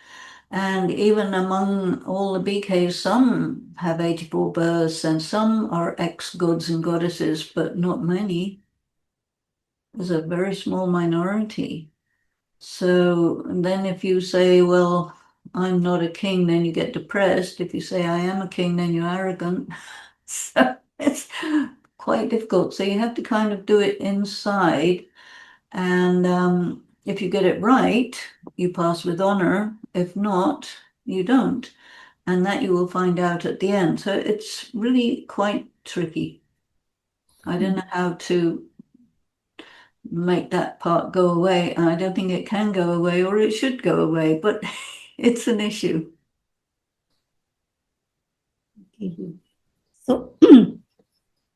And even among all the BKs, some have 84 births and some are ex-gods and goddesses, but not many. There's a very small minority. So then if you say, well, I'm not a king, then you get depressed. If you say I am a king, then you're arrogant. So it's quite difficult. So you have to kind of do it inside. And if you get it right, you pass with honor. If not, you don't. And that you will find out at the end. So it's really quite tricky. I don't know how to make that part go away. And I don't think it can go away, or it should go away, but it's an issue. So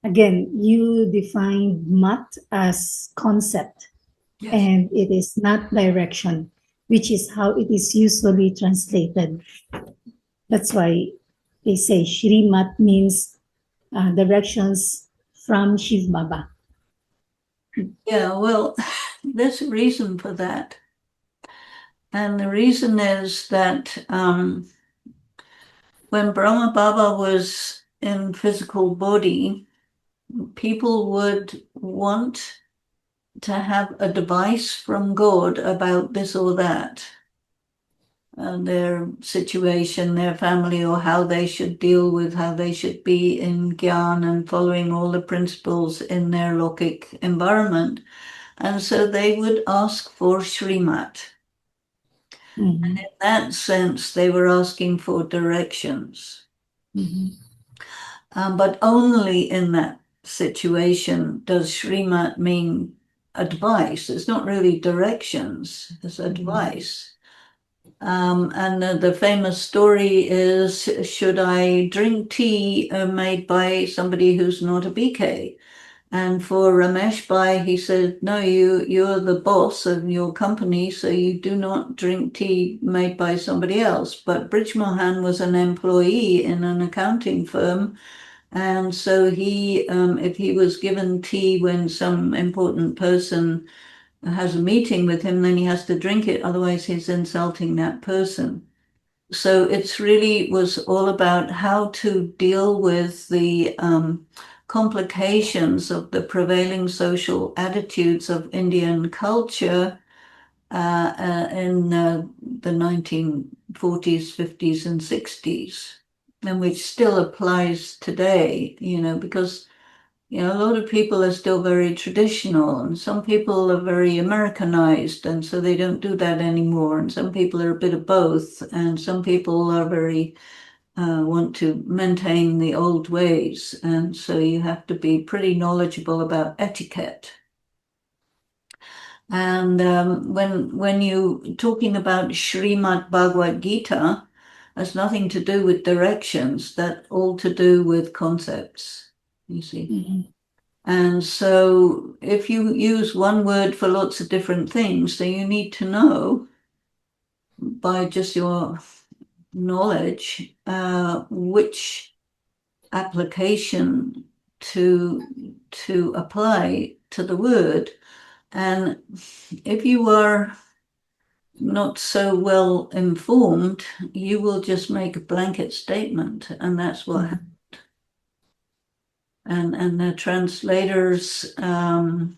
Again, you defined mat as concept, Yes. and it is not direction, which is how it is usually translated. That's why they say Shrimat means directions from Shiv Baba. Yeah, well, there's a reason for that. And the reason is that when Brahma Baba was in physical body, people would want to have a device from God about this or that, their situation, their family, or how they should deal with, how they should be in Gyan and following all the principles in their Lokic environment. And so they would ask for Shrimat. Mm-hmm. In that sense, they were asking for directions. Mm-hmm. But only in that situation does Shrimat mean advice. It's not really directions, it's advice. And the famous story is, should I drink tea made by somebody who's not a BK? And for Ramesh Bhai, he said, no, you're the boss of your company, so you do not drink tea made by somebody else. But Brij Mohan was an employee in an accounting firm. And so he, if he was given tea when some important person has a meeting with him, then he has to drink it. Otherwise, he's insulting that person. So it's really was all about how to deal with the complications of the prevailing social attitudes of Indian culture in the 1940s, 50s, and 60s, and which still applies today, because a lot of people are still very traditional, and some people are very Americanized, and so they don't do that anymore. And some people are a bit of both, and some people are very want to maintain the old ways, and so you have to be pretty knowledgeable about etiquette. And when you talking about Shrimat Bhagavad Gita, has nothing to do with directions. That all to do with concepts. You see. Mm-hmm. And so if you use one word for lots of different things, then you need to know by just your knowledge which application to apply to the word. And if you are not so well informed, you will just make a blanket statement, and that's what happened. And the translators don't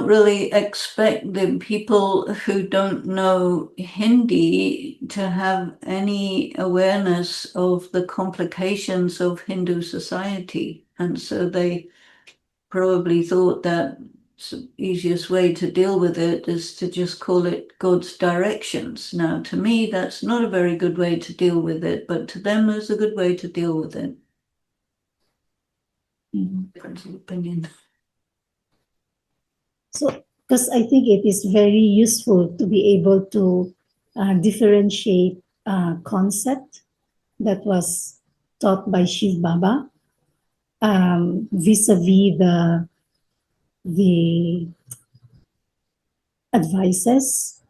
really expect the people who don't know Hindi to have any awareness of the complications of Hindu society. And so they probably thought that the easiest way to deal with it is to just call it God's directions. Now, to me, that's not a very good way to deal with it, but to them, it's a good way to deal with it. Mm-hmm. Difference of opinion. So, because I think it is very useful to be able to differentiate concept that was taught by Shiv Baba vis-a-vis the advices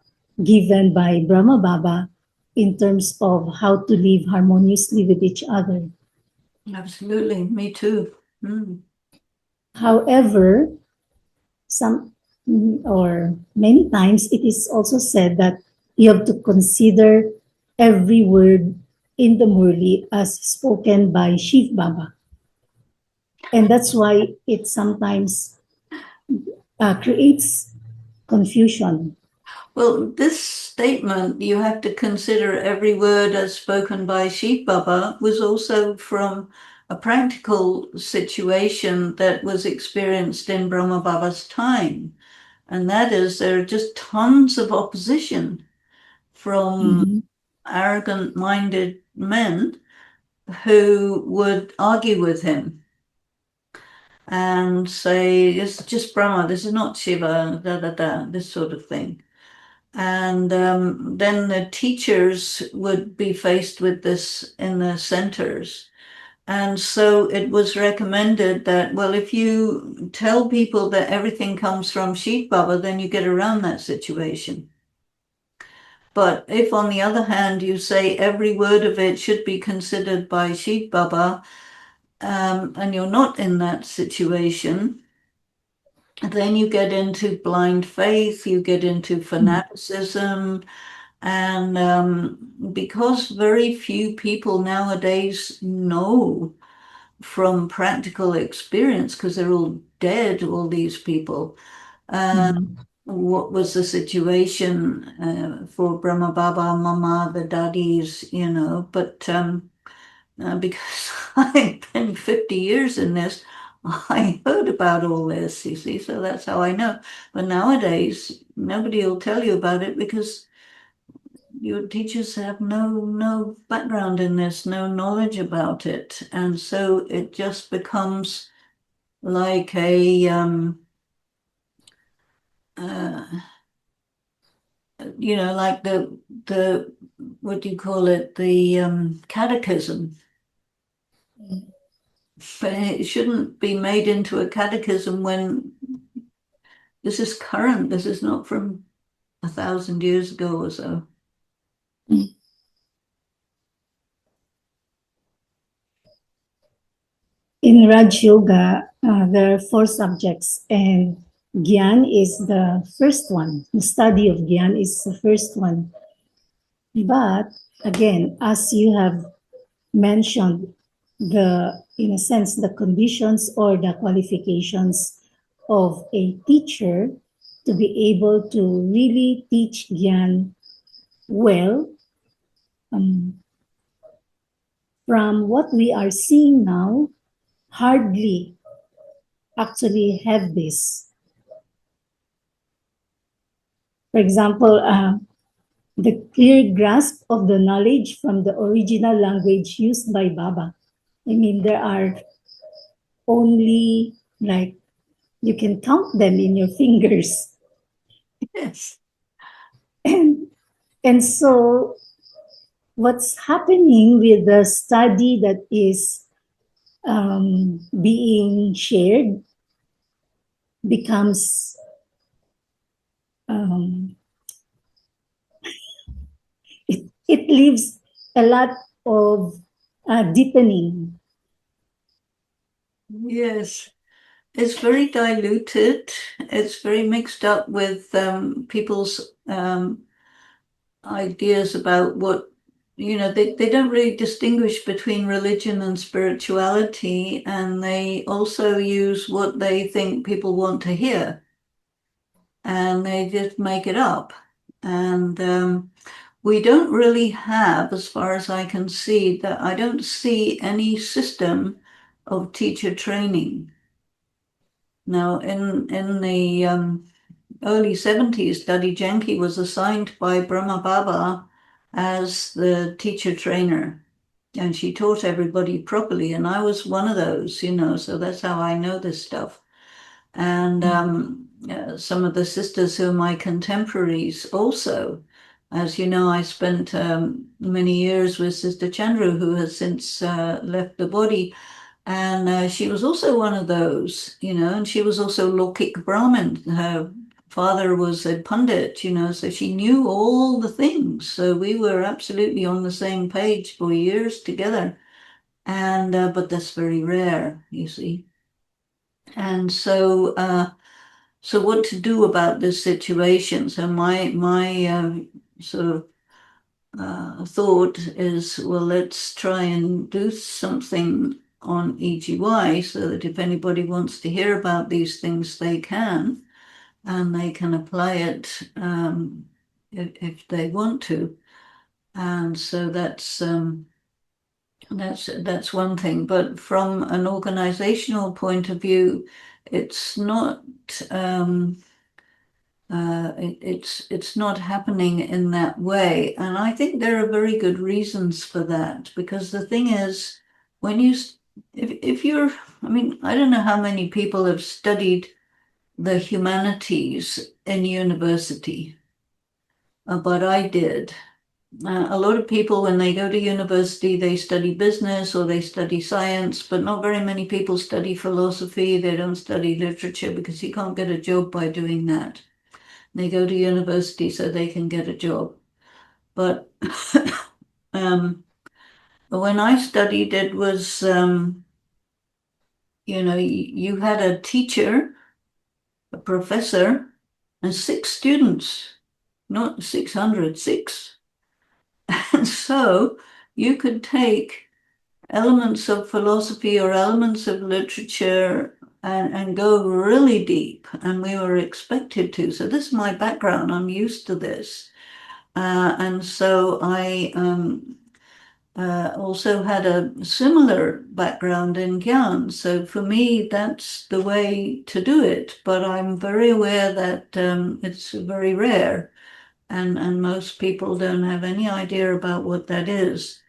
given by Brahma Baba in terms of how to live harmoniously with each other. Absolutely, me too. However, some or many times it is also said that you have to consider every word in the Murli as spoken by Shiv Baba. And that's why it sometimes creates confusion. Well, this statement, you have to consider every word as spoken by Shiv Baba, was also from a practical situation that was experienced in Brahma Baba's time. And that is, there are just tons of opposition from Mm-hmm. arrogant-minded men who would argue with him and say, it's just Brahma, this is not Shiva, this sort of thing. And then the teachers would be faced with this in the centers. And so it was recommended that, well, if you tell people that everything comes from Sheet Baba, then you get around that situation. But if, on the other hand, you say every word of it should be considered by Sheet Baba, and you're not in that situation, then you get into blind faith, you get into fanaticism, and because very few people nowadays know from practical experience, because they're all dead, all these people, Mhm. what was the situation for Brahma Baba, Mama, the daddies, but because I've been 50 years in this, I heard about all this, you see, so that's how I know. But nowadays, nobody will tell you about it because your teachers have no background in this, no knowledge about it. And so it just becomes like uh, like the what do you call it? The catechism. But it shouldn't be made into a catechism when this is current. This is not from 1,000 years ago or so. In Raj Yoga, there are four subjects, and Gyan is the first one. The study of Gyan is the first one. But again, as you have mentioned, in a sense, the conditions or the qualifications of a teacher to be able to really teach Gyan well, um, from what we are seeing now, hardly actually have this. For example, the clear grasp of the knowledge from the original language used by Baba. I mean, there are only like you can count them in your fingers. Yes. And, and so, what's happening with the study that is being shared becomes um, it leaves a lot of deepening. Yes. It's very diluted. It's very mixed up with people's ideas about what, they don't really distinguish between religion and spirituality, and they also use what they think people want to hear, and they just make it up. And we don't really have, as far as I can see, that I don't see any system of teacher training. Now, in the early 70s, Dadi Janki was assigned by Brahma Baba as the teacher trainer, and she taught everybody properly. And I was one of those, so that's how I know this stuff. And some of the sisters who are my contemporaries also. As you know, I spent many years with Sister Chandru, who has since left the body. And she was also one of those, and she was also Lokik Brahmin. Her father was a pundit, so she knew all the things. So we were absolutely on the same page for years together. And but that's very rare, you see. And so what to do about this situation? So my sort of thought is, well, let's try and do something on EGY so that if anybody wants to hear about these things, they can, and they can apply it if they want to. And so that's one thing. But from an organizational point of view, it's not. It's not happening in that way. And I think there are very good reasons for that, because the thing is, when you, if you're, I mean, I don't know how many people have studied the humanities in university, but I did. A lot of people, when they go to university, they study business or they study science, but not very many people study philosophy. They don't study literature because you can't get a job by doing that. They go to university so they can get a job. But when I studied, it was, you had a teacher, a professor, and 6 students, not 600, 6. And so you could take elements of philosophy or elements of literature and go really deep, and we were expected to. So this is my background. I'm used to this. And so I also had a similar background in Gyan. So for me, that's the way to do it. But I'm very aware that it's very rare, and most people don't have any idea about what that is.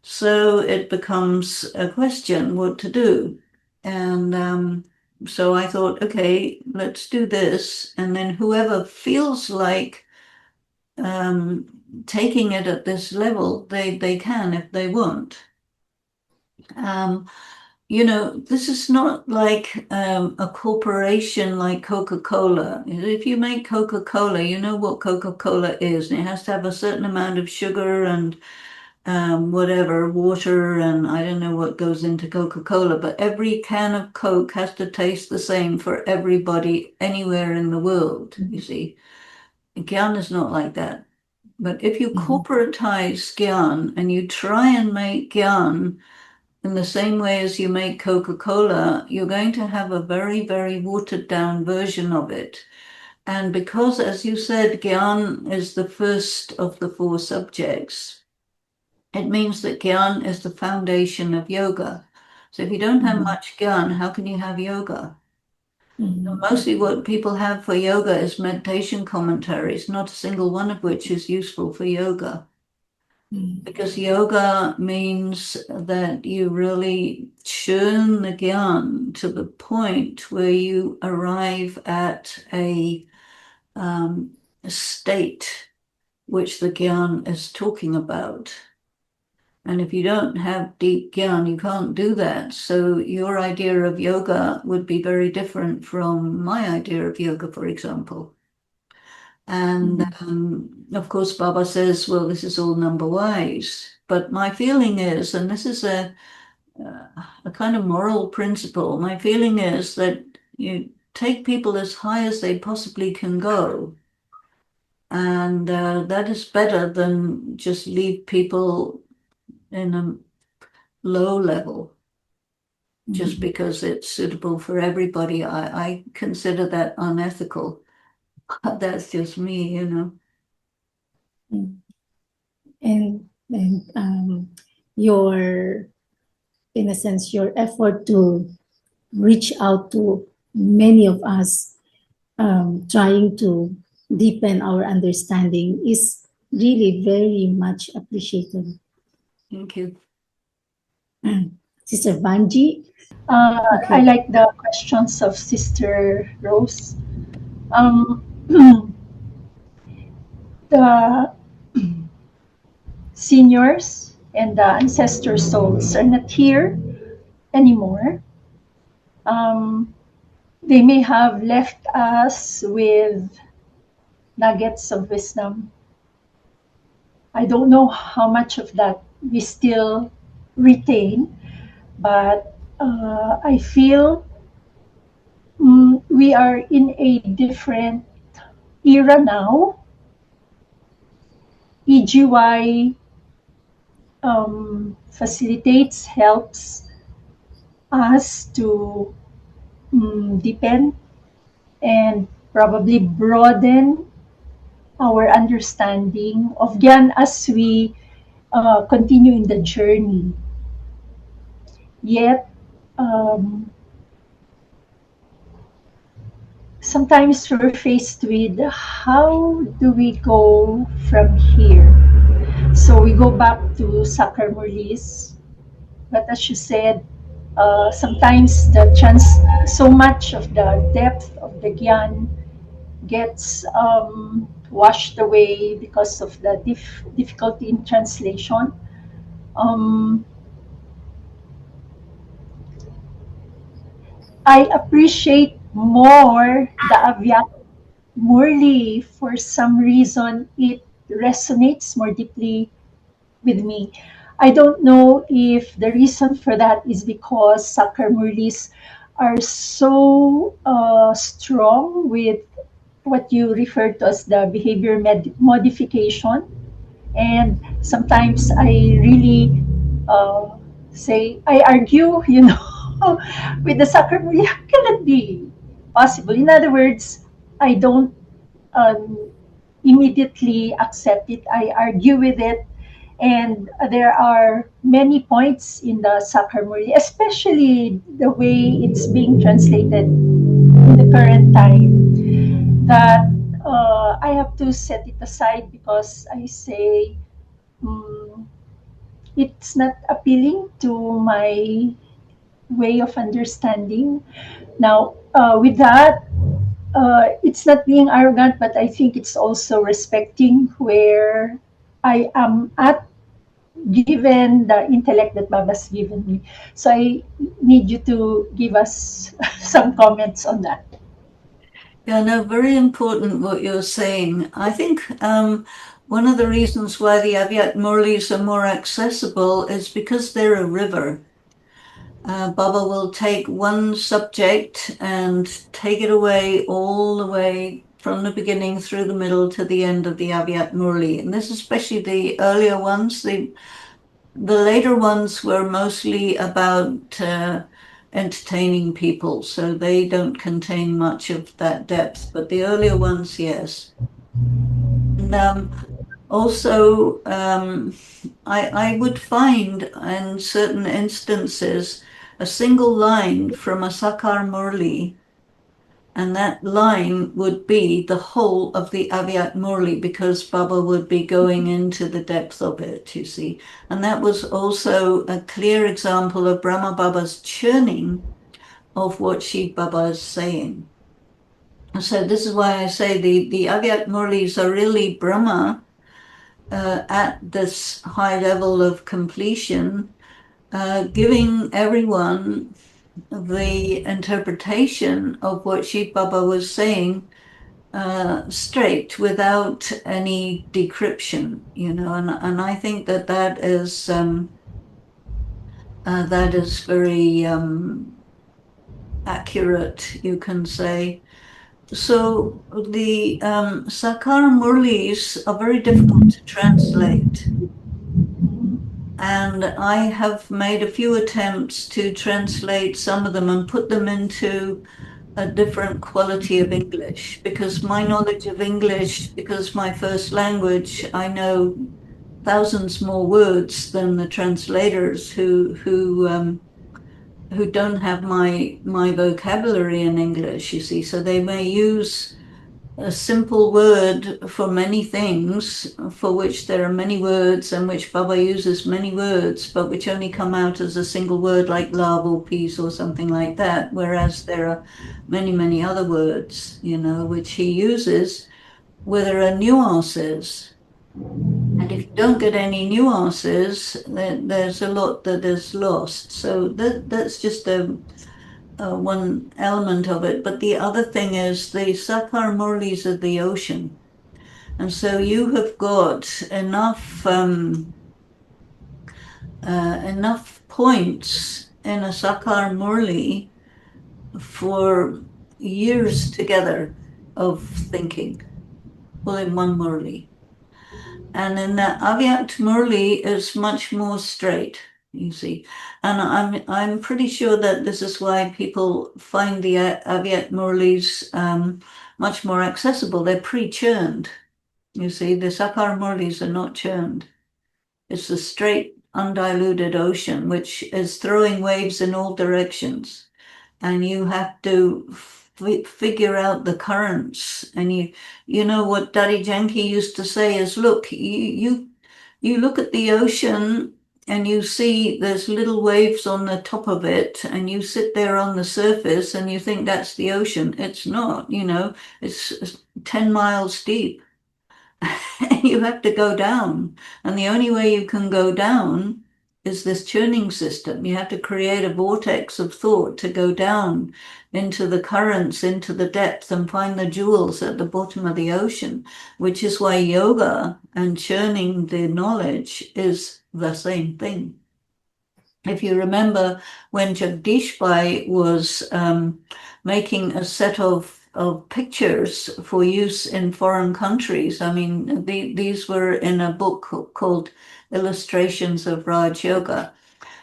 So it becomes a question what to do. And so I thought, okay, let's do this. And then whoever feels like taking it at this level, they can if they want. This is not like a corporation like Coca-Cola. If you make Coca-Cola, you know what Coca-Cola is. And it has to have a certain amount of sugar and whatever, water, and I don't know what goes into Coca-Cola, but every can of Coke has to taste the same for everybody anywhere in the world, you see. Gyan is not like that. But if you corporatize Gyan and you try and make Gyan in the same way as you make Coca-Cola, you're going to have a very, very watered down version of it. And because, as you said, Gyan is the first of the 4 subjects, it means that Gyan is the foundation of yoga. So if you don't have much Gyan, how can you have yoga? Mostly what people have for yoga is meditation commentaries, not a single one of which is useful for yoga. Because yoga means that you really churn the Gyan to the point where you arrive at a state which the Gyan is talking about. And if you don't have deep Gyan, you can't do that. So your idea of yoga would be very different from my idea of yoga, for example. And of course, Baba says, well, this is all number wise. But my feeling is, and this is a kind of moral principle, my feeling is that you take people as high as they possibly can go. And that is better than just leave people in a low level just because it's suitable for everybody. I consider that unethical. That's just me, And your, in a sense, your effort to reach out to many of us, trying to deepen our understanding is really very much appreciated. Thank you. Sister Vanji? I like the questions of Sister Rose. The seniors and the ancestor souls are not here anymore. They may have left us with nuggets of wisdom. I don't know how much of that we still retain, but I feel we are in a different era now. EGY facilitates, helps us to deepen and probably broaden our understanding of Gyan as we continue in the journey. Yet, sometimes we're faced with how do we go from here? So we go back to Sakar Murlis, but as you said, sometimes so much of the depth of the Gyan gets washed away because of the difficulty in translation. Um, I appreciate more the Avyakt Murli. For some reason, it resonates more deeply with me. I don't know if the reason for that is because Sakar Murlis are so strong with what you refer to as the behavior modification. And sometimes I really say, I argue, with the Sakar Murli, how can it be possible? In other words, I don't um, immediately accept it. I argue with it. And there are many points in the Sakar Murli, especially the way it's being translated in the current time, that I have to set it aside because I say mm, it's not appealing to my way of understanding. Now, with that, it's not being arrogant, but I think it's also respecting where I am at, given the intellect that Baba's given me. So I need you to give us some comments on that. Yeah, no, very important what you're saying. I think one of the reasons why the Avyakt Murlis are more accessible is because they're a river. Baba will take one subject and take it away all the way from the beginning through the middle to the end of the Avyakt Murli. And this especially the earlier ones. The later ones were mostly about entertaining people, so they don't contain much of that depth. But the earlier ones, yes. And also, I would find in certain instances a single line from a Sakar Murli, and that line would be the whole of the Avyakt Murli because Baba would be going into the depth of it, you see. And that was also a clear example of Brahma Baba's churning of what Shiv Baba is saying. So this is why I say the Avyakt Murlis are really Brahma at this high level of completion, giving everyone the interpretation of what Shiv Baba was saying straight without any decryption, and I think that is very accurate, you can say. So the Sakar Murlis are very difficult to translate. And I have made a few attempts to translate some of them and put them into a different quality of English because my knowledge of English, because my first language, I know thousands more words than the translators who don't have my vocabulary in English, you see. So they may use a simple word for many things, for which there are many words and which Baba uses many words, but which only come out as a single word like love or peace or something like that. Whereas there are many, many other words, which he uses where there are nuances. And if you don't get any nuances, then there's a lot that is lost. So that's just one element of it. But the other thing is the Sakar Murlis of the ocean. And so you have got enough points in a Sakar Murli for years together of thinking, well, in one Murli. And then the Avyakt Murli is much more straight, you see. And I'm pretty sure that this is why people find the Avyakt Murlis much more accessible. They're pre-churned, you see. The Sakar Murlis are not churned. It's a straight, undiluted ocean, which is throwing waves in all directions. And you have to figure out the currents. And you know what Daddy Janki used to say is, look, you look at the ocean and you see there's little waves on the top of it, and you sit there on the surface and you think that's the ocean. It's not, it's 10 miles deep. You have to go down. And the only way you can go down is this churning system. You have to create a vortex of thought to go down into the currents, into the depth, and find the jewels at the bottom of the ocean, which is why yoga and churning the knowledge is the same thing. If you remember when Jagdish Bai was making a set of pictures for use in foreign countries. I mean, these were in a book called Illustrations of Raj Yoga,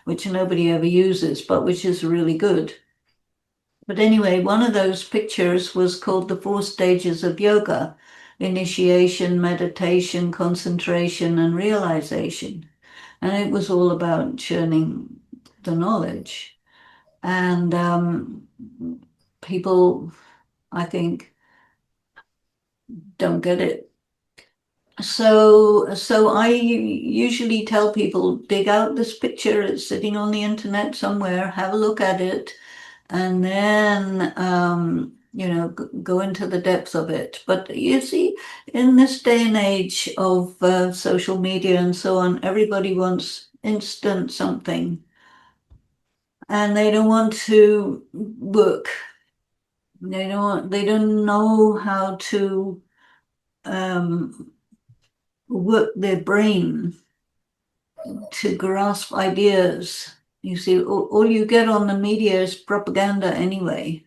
which nobody ever uses, but which is really good. But anyway, one of those pictures was called The Four Stages of Yoga: Initiation, Meditation, Concentration, and Realization. And it was all about churning the knowledge. And people, I think, don't get it. So I usually tell people, dig out this picture. It's sitting on the internet somewhere. Have a look at it, and then go into the depth of it. But you see, in this day and age of social media and so on, everybody wants instant something, and they don't want to work. They don't know how to work their brain to grasp ideas. You see, all you get on the media is propaganda anyway.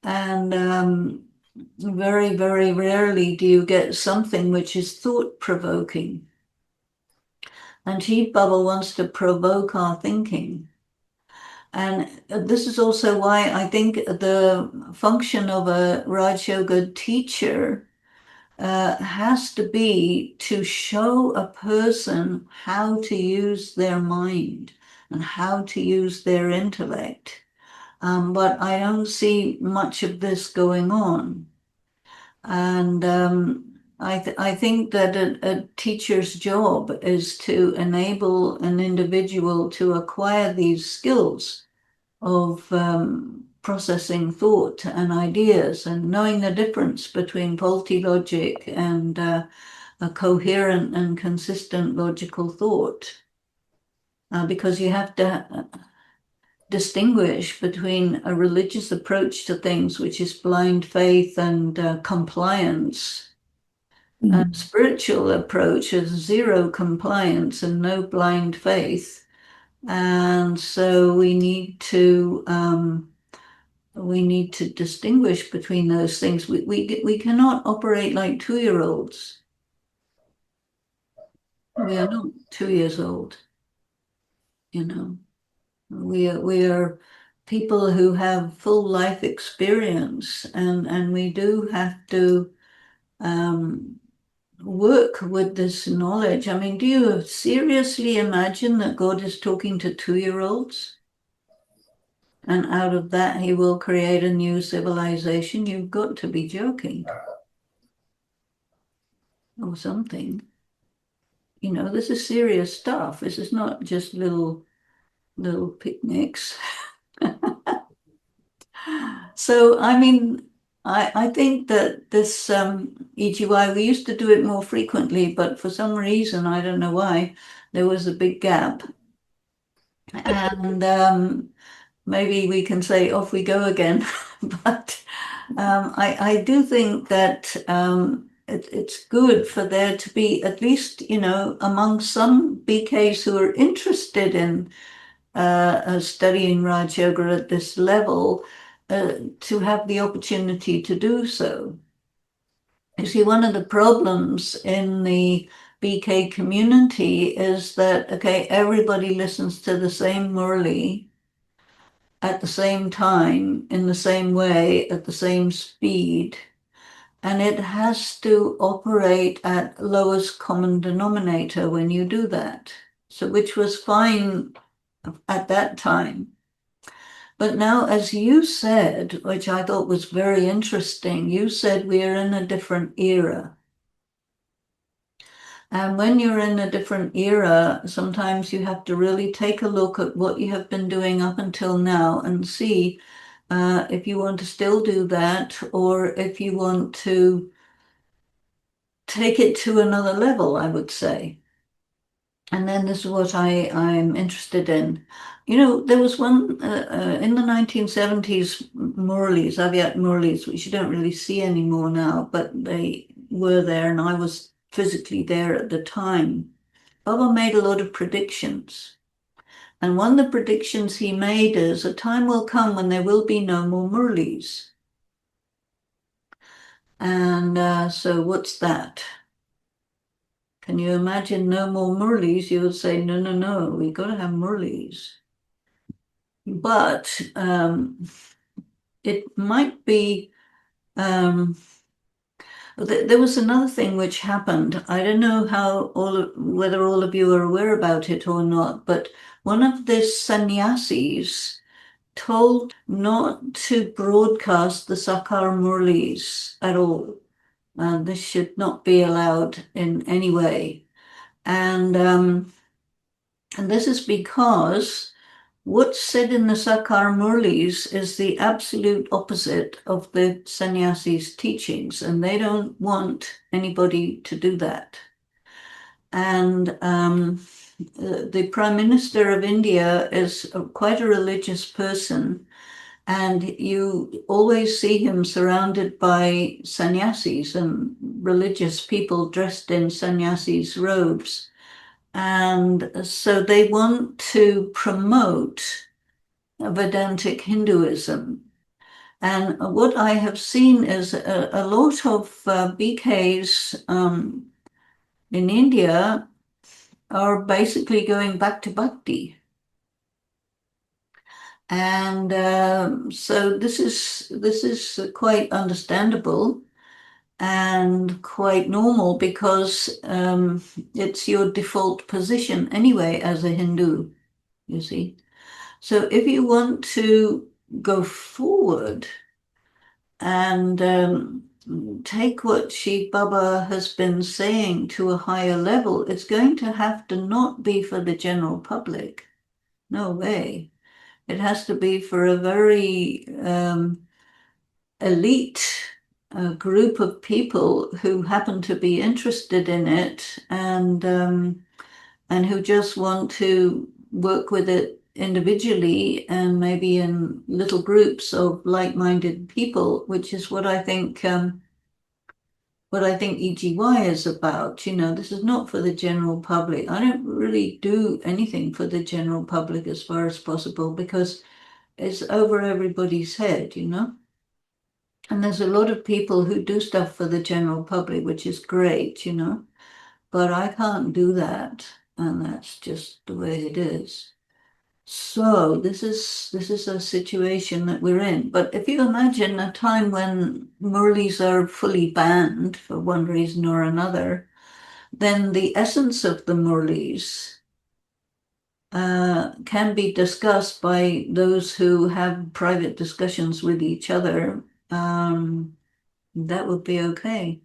And very, very rarely do you get something which is thought-provoking. And Chief Baba wants to provoke our thinking. And this is also why I think the function of a Raj Yoga teacher has to be to show a person how to use their mind and how to use their intellect. But I don't see much of this going on. And I think that a teacher's job is to enable an individual to acquire these skills of processing thought and ideas and knowing the difference between faulty logic and a coherent and consistent logical thought. Because you have to distinguish between a religious approach to things, which is blind faith and compliance, and a spiritual approach is zero compliance and no blind faith. And so we need to distinguish between those things. We cannot operate like 2-year-olds. We are not 2 years old. We are people who have full life experience, and we do have to work with this knowledge. I mean, do you seriously imagine that God is talking to 2-year-olds? And out of that, he will create a new civilization? You've got to be joking. Or something. This is serious stuff. This is not just little picnics. So, I mean, I think that this EGY, we used to do it more frequently, but for some reason, I don't know why, there was a big gap. And maybe we can say off we go again. But I do think that it's good for there to be at least, among some BKs who are interested in studying Raj Yoga at this level, to have the opportunity to do so. You see, one of the problems in the BK community is that, okay, everybody listens to the same Murli at the same time, in the same way, at the same speed, and it has to operate at lowest common denominator when you do that. So, which was fine at that time. But now, as you said, which I thought was very interesting, you said we are in a different era. And when you're in a different era, sometimes you have to really take a look at what you have been doing up until now and see if you want to still do that or if you want to take it to another level, I would say. And then this is what I'm interested in. You know, there was one in the 1970s, Murlis, Avyakt Murlis, which you don't really see anymore now, but they were there and I was physically there at the time. Baba made a lot of predictions. And one of the predictions he made is a time will come when there will be no more Murlis. And so what's that? Can you imagine no more Murlis? You would say, no, no, no, we've got to have Murlis. But it might be, there was another thing which happened. I don't know whether all of you are aware about it or not, but one of the sannyasis told not to broadcast the Sakar Murlis at all. This should not be allowed in any way. And this is because what's said in the Sakar Murlis is the absolute opposite of the sannyasis' teachings, and they don't want anybody to do that. And the Prime Minister of India is quite a religious person, and you always see him surrounded by sannyasis and religious people dressed in sannyasis' robes. And so they want to promote Vedantic Hinduism. And what I have seen is a lot of BKs in India are basically going back to bhakti. And so this is quite understandable and quite normal because it's your default position anyway as a Hindu, you see. So if you want to go forward and take what Shiv Baba has been saying to a higher level, it's going to have to not be for the general public. No way. It has to be for a very elite group of people who happen to be interested in it and who just want to work with it individually and maybe in little groups of like-minded people, which is what I think EGY is about. You know, this is not for the general public. I don't really do anything for the general public as far as possible because it's over everybody's head, you know. And there's a lot of people who do stuff for the general public, which is great, you know, but I can't do that. And that's just the way it is. So this is a situation that we're in. But if you imagine a time when Murlis are fully banned for one reason or another, then the essence of the Murlis can be discussed by those who have private discussions with each other. That would be okay.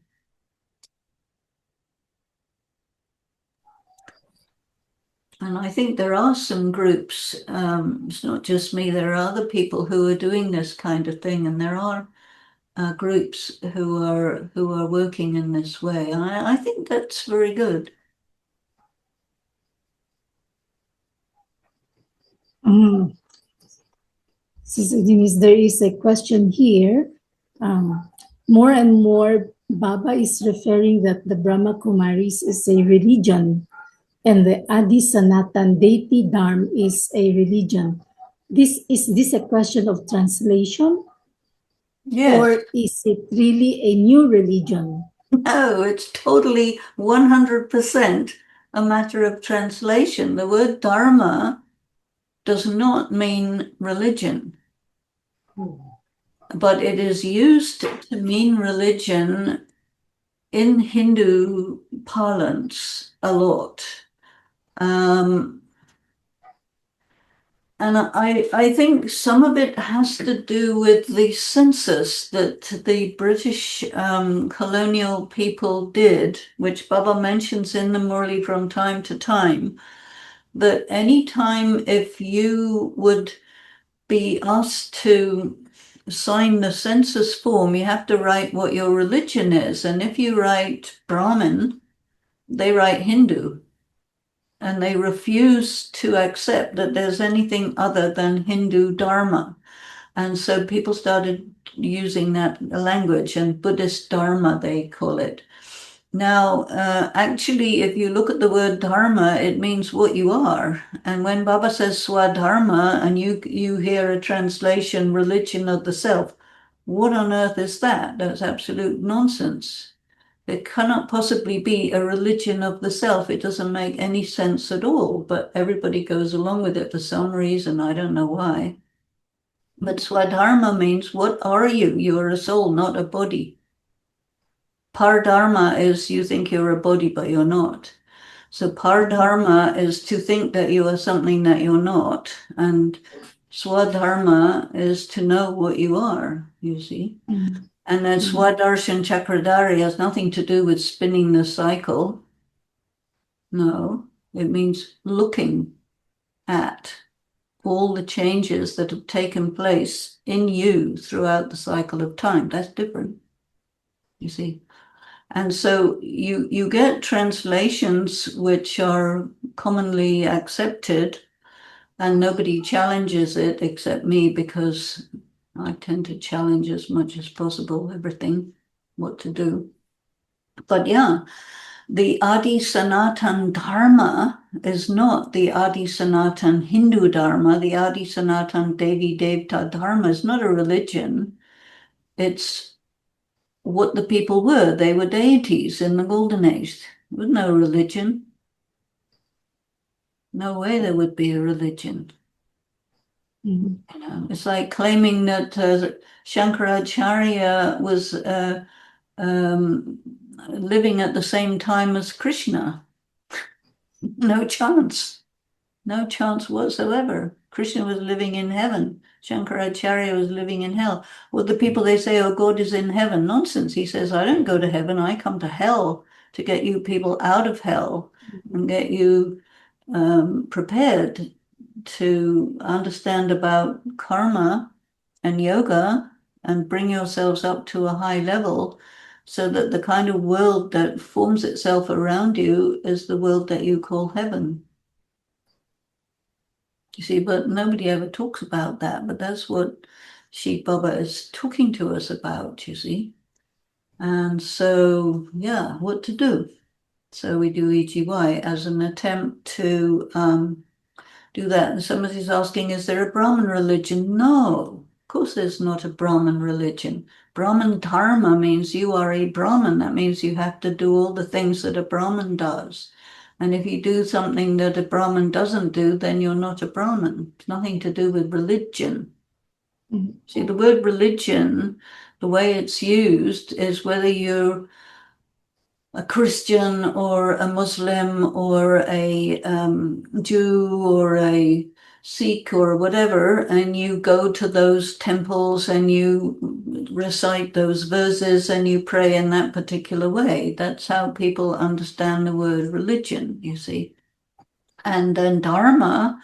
And I think there are some groups, it's not just me, there are other people who are doing this kind of thing, and there are groups who are working in this way. And I think that's very good. Sister Denise, there is a question here. More and more, Baba is referring that the Brahma Kumaris is a religion and the Adi Sanatan deity Dharma is a religion. Is this a question of translation? Yes. Or is it really a new religion? No, it's totally 100% a matter of translation. The word Dharma does not mean religion, but it is used to mean religion in Hindu parlance a lot. I think some of it has to do with the census that the British colonial people did, which Baba mentions in the Murli from time to time, that any time if you would be asked to sign the census form, you have to write what your religion is. And if you write Brahmin, they write Hindu. And they refuse to accept that there's anything other than Hindu Dharma. And so people started using that language, and Buddhist Dharma, they call it. Now, actually, if you look at the word Dharma, it means what you are. And when Baba says Swadharma, and you hear a translation, religion of the self, what on earth is that? That's absolute nonsense. It cannot possibly be a religion of the self. It doesn't make any sense at all, but everybody goes along with it for some reason. I don't know why. But Swadharma means, what are you? You're a soul, not a body. Pardharma is you think you're a body, but you're not. So pardharma is to think that you are something that you're not. And Swadharma is to know what you are, you see. And then Swadarsan Chakradhari has nothing to do with spinning the cycle. No, it means looking at all the changes that have taken place in you throughout the cycle of time. That's different, you see. And so you get translations which are commonly accepted, and nobody challenges it except me, because I tend to challenge as much as possible everything, what to do. But yeah, the Adi Sanatan Dharma is not the Adi Sanatan Hindu Dharma. The Adi Sanatan Devi Devta Dharma is not a religion. It's what the people were. They were deities in the Golden Age. There was no religion. No way there would be a religion. You know, it's like claiming that Shankaracharya was living at the same time as Krishna. No chance. No chance whatsoever. Krishna was living in heaven. Shankaracharya was living in hell. Well, the people, they say, oh, God is in heaven. Nonsense. He says, I don't go to heaven. I come to hell to get you people out of hell and get you prepared to understand about karma and yoga and bring yourselves up to a high level, so that the kind of world that forms itself around you is the world that you call heaven. You see, but nobody ever talks about that. But that's what Shiv Baba is talking to us about, you see. And so, yeah, what to do? So we do EGY as an attempt to do that. And somebody's asking, is there a Brahmin religion? No, of course there's not a Brahmin religion. Brahmin Dharma means you are a Brahmin. That means you have to do all the things that a Brahmin does. And if you do something that a Brahmin doesn't do, then you're not a Brahmin. It's nothing to do with religion. See, the word religion, the way it's used is whether you're a Christian or a Muslim or a Jew or a Sikh or whatever, and you go to those temples and you recite those verses and you pray in that particular way. That's how people understand the word religion, you see. And then Dharma,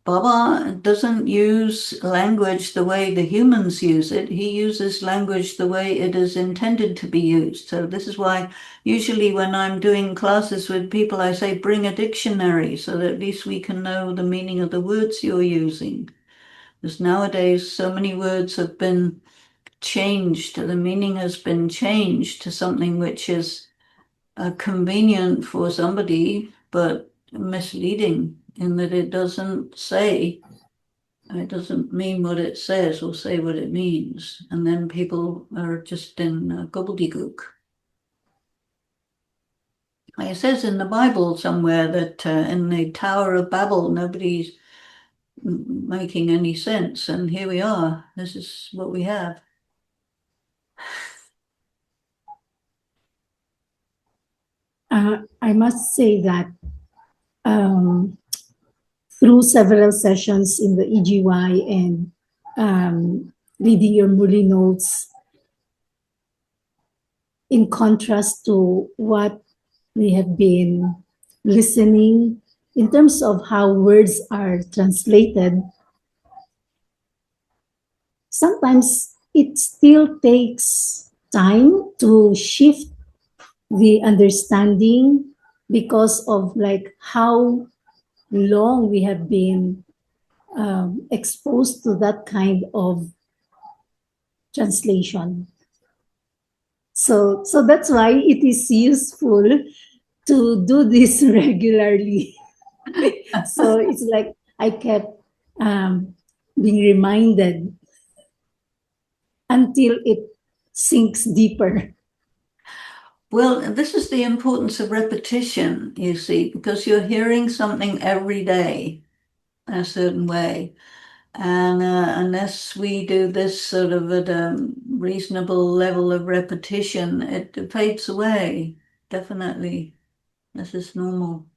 Baba doesn't use language the way the humans use it. He uses language the way it is intended to be used. So this is why usually when I'm doing classes with people, I say, bring a dictionary so that at least we can know the meaning of the words you're using. Because nowadays, so many words have been changed. The meaning has been changed to something which is convenient for somebody, but misleading in that it doesn't say, it doesn't mean what it says or say what it means. And then people are just in gobbledygook. It says in the Bible somewhere that in the Tower of Babel, nobody's making any sense. And here we are. This is what we have. I must say that through several sessions in the EGY and reading your Murli notes, in contrast to what we have been listening in terms of how words are translated, sometimes it still takes time to shift the understanding because of like how long we have been exposed to that kind of translation. So that's why it is useful to do this regularly. So it's like I kept being reminded until it sinks deeper. Well, this is the importance of repetition, you see, because you're hearing something every day a certain way. And unless we do this sort of at a reasonable level of repetition, it fades away, definitely. This is normal.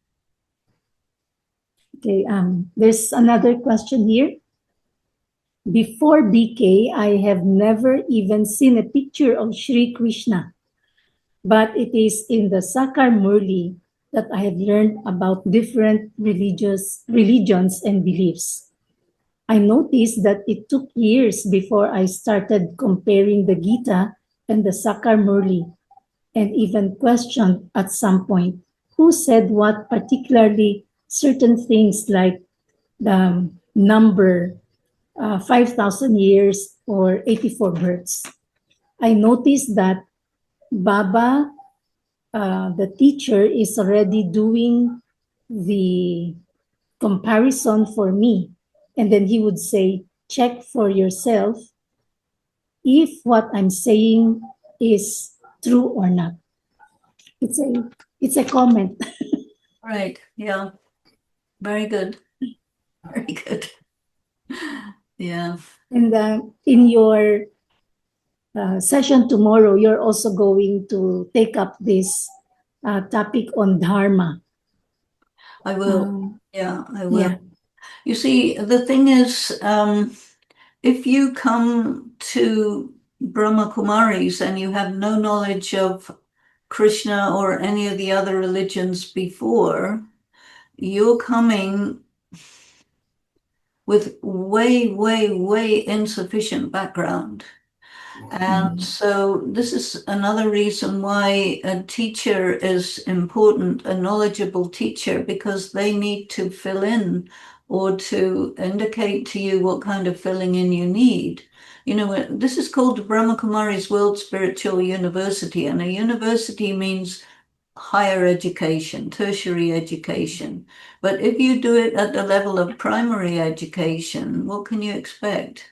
Okay, there's another question here. Before BK, I have never even seen a picture of Sri Krishna, but it is in the Sakar Murli that I have learned about different religions and beliefs. I noticed that it took years before I started comparing the Gita and the Sakar Murli, and even questioned at some point who said what, particularly certain things like the number 5,000 years or 84 births. I noticed that Baba, the teacher, is already doing the comparison for me. And then he would say, check for yourself if what I'm saying is true or not. It's a comment. Right, yeah. Very good. Very good. Yeah. And in your session tomorrow, you're also going to take up this topic on Dharma. I will. Yeah, I will. Yeah. You see, the thing is, if you come to Brahma Kumaris and you have no knowledge of Krishna or any of the other religions before, you're coming with way, way, way insufficient background. And so this is another reason why a teacher is important, a knowledgeable teacher, because they need to fill in or to indicate to you what kind of filling in you need. You know, this is called Brahma Kumari's World Spiritual University, and a university means higher education, tertiary education. But if you do it at the level of primary education, what can you expect?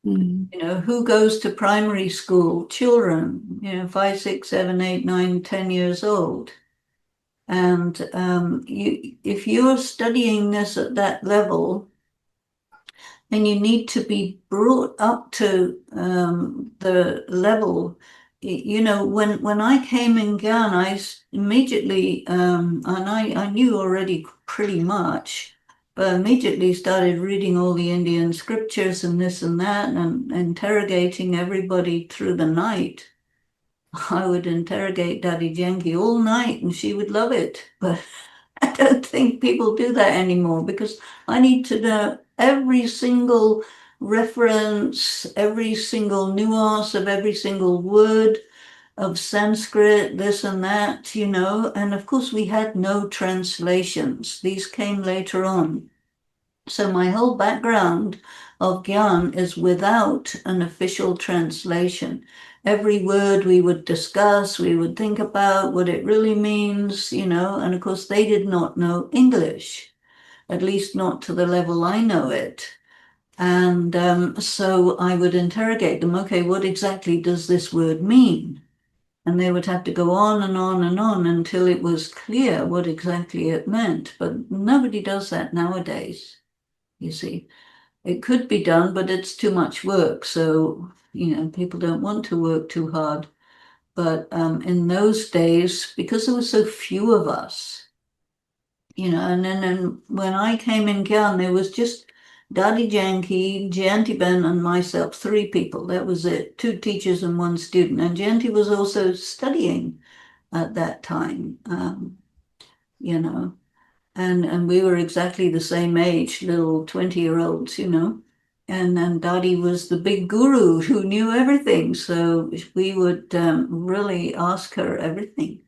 You know, who goes to primary school? Children, 5, 6, 7, 8, 9, 10 years old. And if you're studying this at that level, then you need to be brought up to the level. When I came in Gyan, I immediately, and I knew already pretty much, but immediately started reading all the Indian scriptures and this and that and interrogating everybody through the night. I would interrogate Daddy Janki all night and she would love it. But I don't think people do that anymore because I need to know every single reference, every single nuance of every single word of Sanskrit, this and that, and of course we had no translations. These came later on. So my whole background of Gyan is without an official translation. Every word we would discuss, we would think about what it really means, and of course they did not know English, at least not to the level I know it. And so I would interrogate them, okay, what exactly does this word mean? And they would have to go on and on and on until it was clear what exactly it meant. But nobody does that nowadays, you see. It could be done, but it's too much work. So, people don't want to work too hard. But in those days, because there were so few of us, and then when I came in Gyan, there was just Dadi Janki, Jayanti Ben, and myself, 3 people. That was it. 2 teachers and 1 student. And Jayanti was also studying at that time, and we were exactly the same age, little 20-year-olds, And Dadi was the big guru who knew everything. So we would really ask her everything.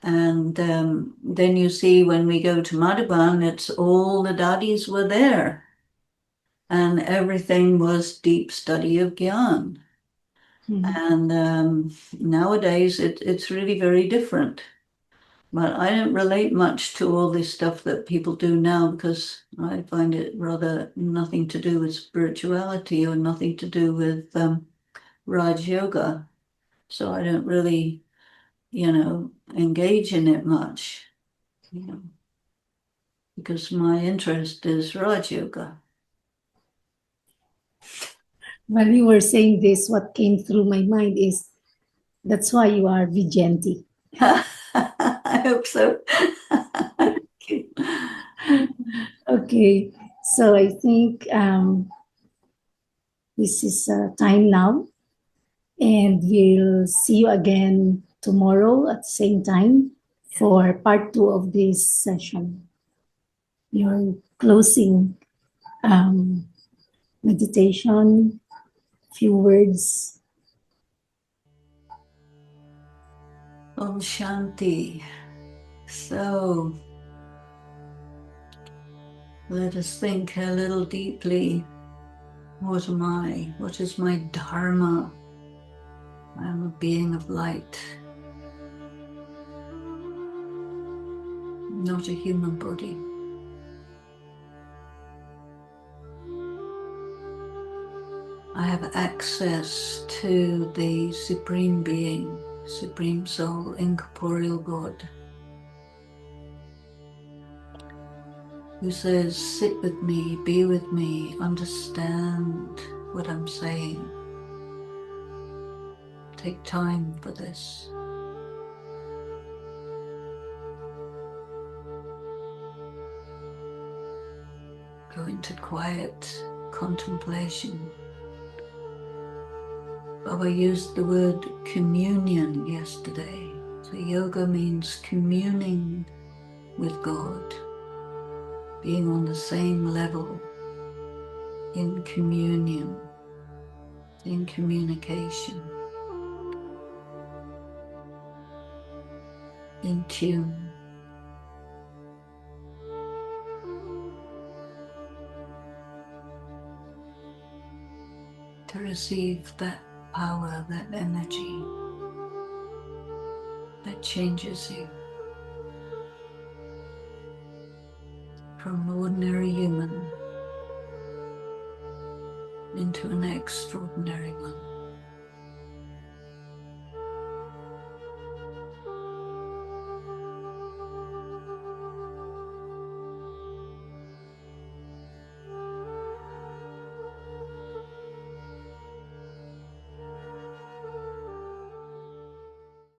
And then you see when we go to Madhuban, it's all the Dadis were there. And everything was deep study of Gyan. And nowadays it's really very different. But I don't relate much to all this stuff that people do now because I find it rather nothing to do with spirituality or nothing to do with Raj Yoga. So I don't really, engage in it much, because my interest is Raj Yoga. While you were saying this, what came through my mind is that's why you are Vijayante. I hope so. Okay, so I think this is time now, and we'll see you again tomorrow at the same time for part 2 of this session. Your closing meditation, few words. Om Shanti. So let us think a little deeply. What am I? What is my dharma? I am a being of light, not a human body. I have access to the Supreme Being, Supreme Soul, Incorporeal God, who says, sit with me, be with me, understand what I'm saying. Take time for this. Go into quiet contemplation. Baba used the word communion yesterday. So yoga means communing with God, being on the same level, in communion, in communication, in tune. To receive that power, that energy that changes you from an ordinary human into an extraordinary one.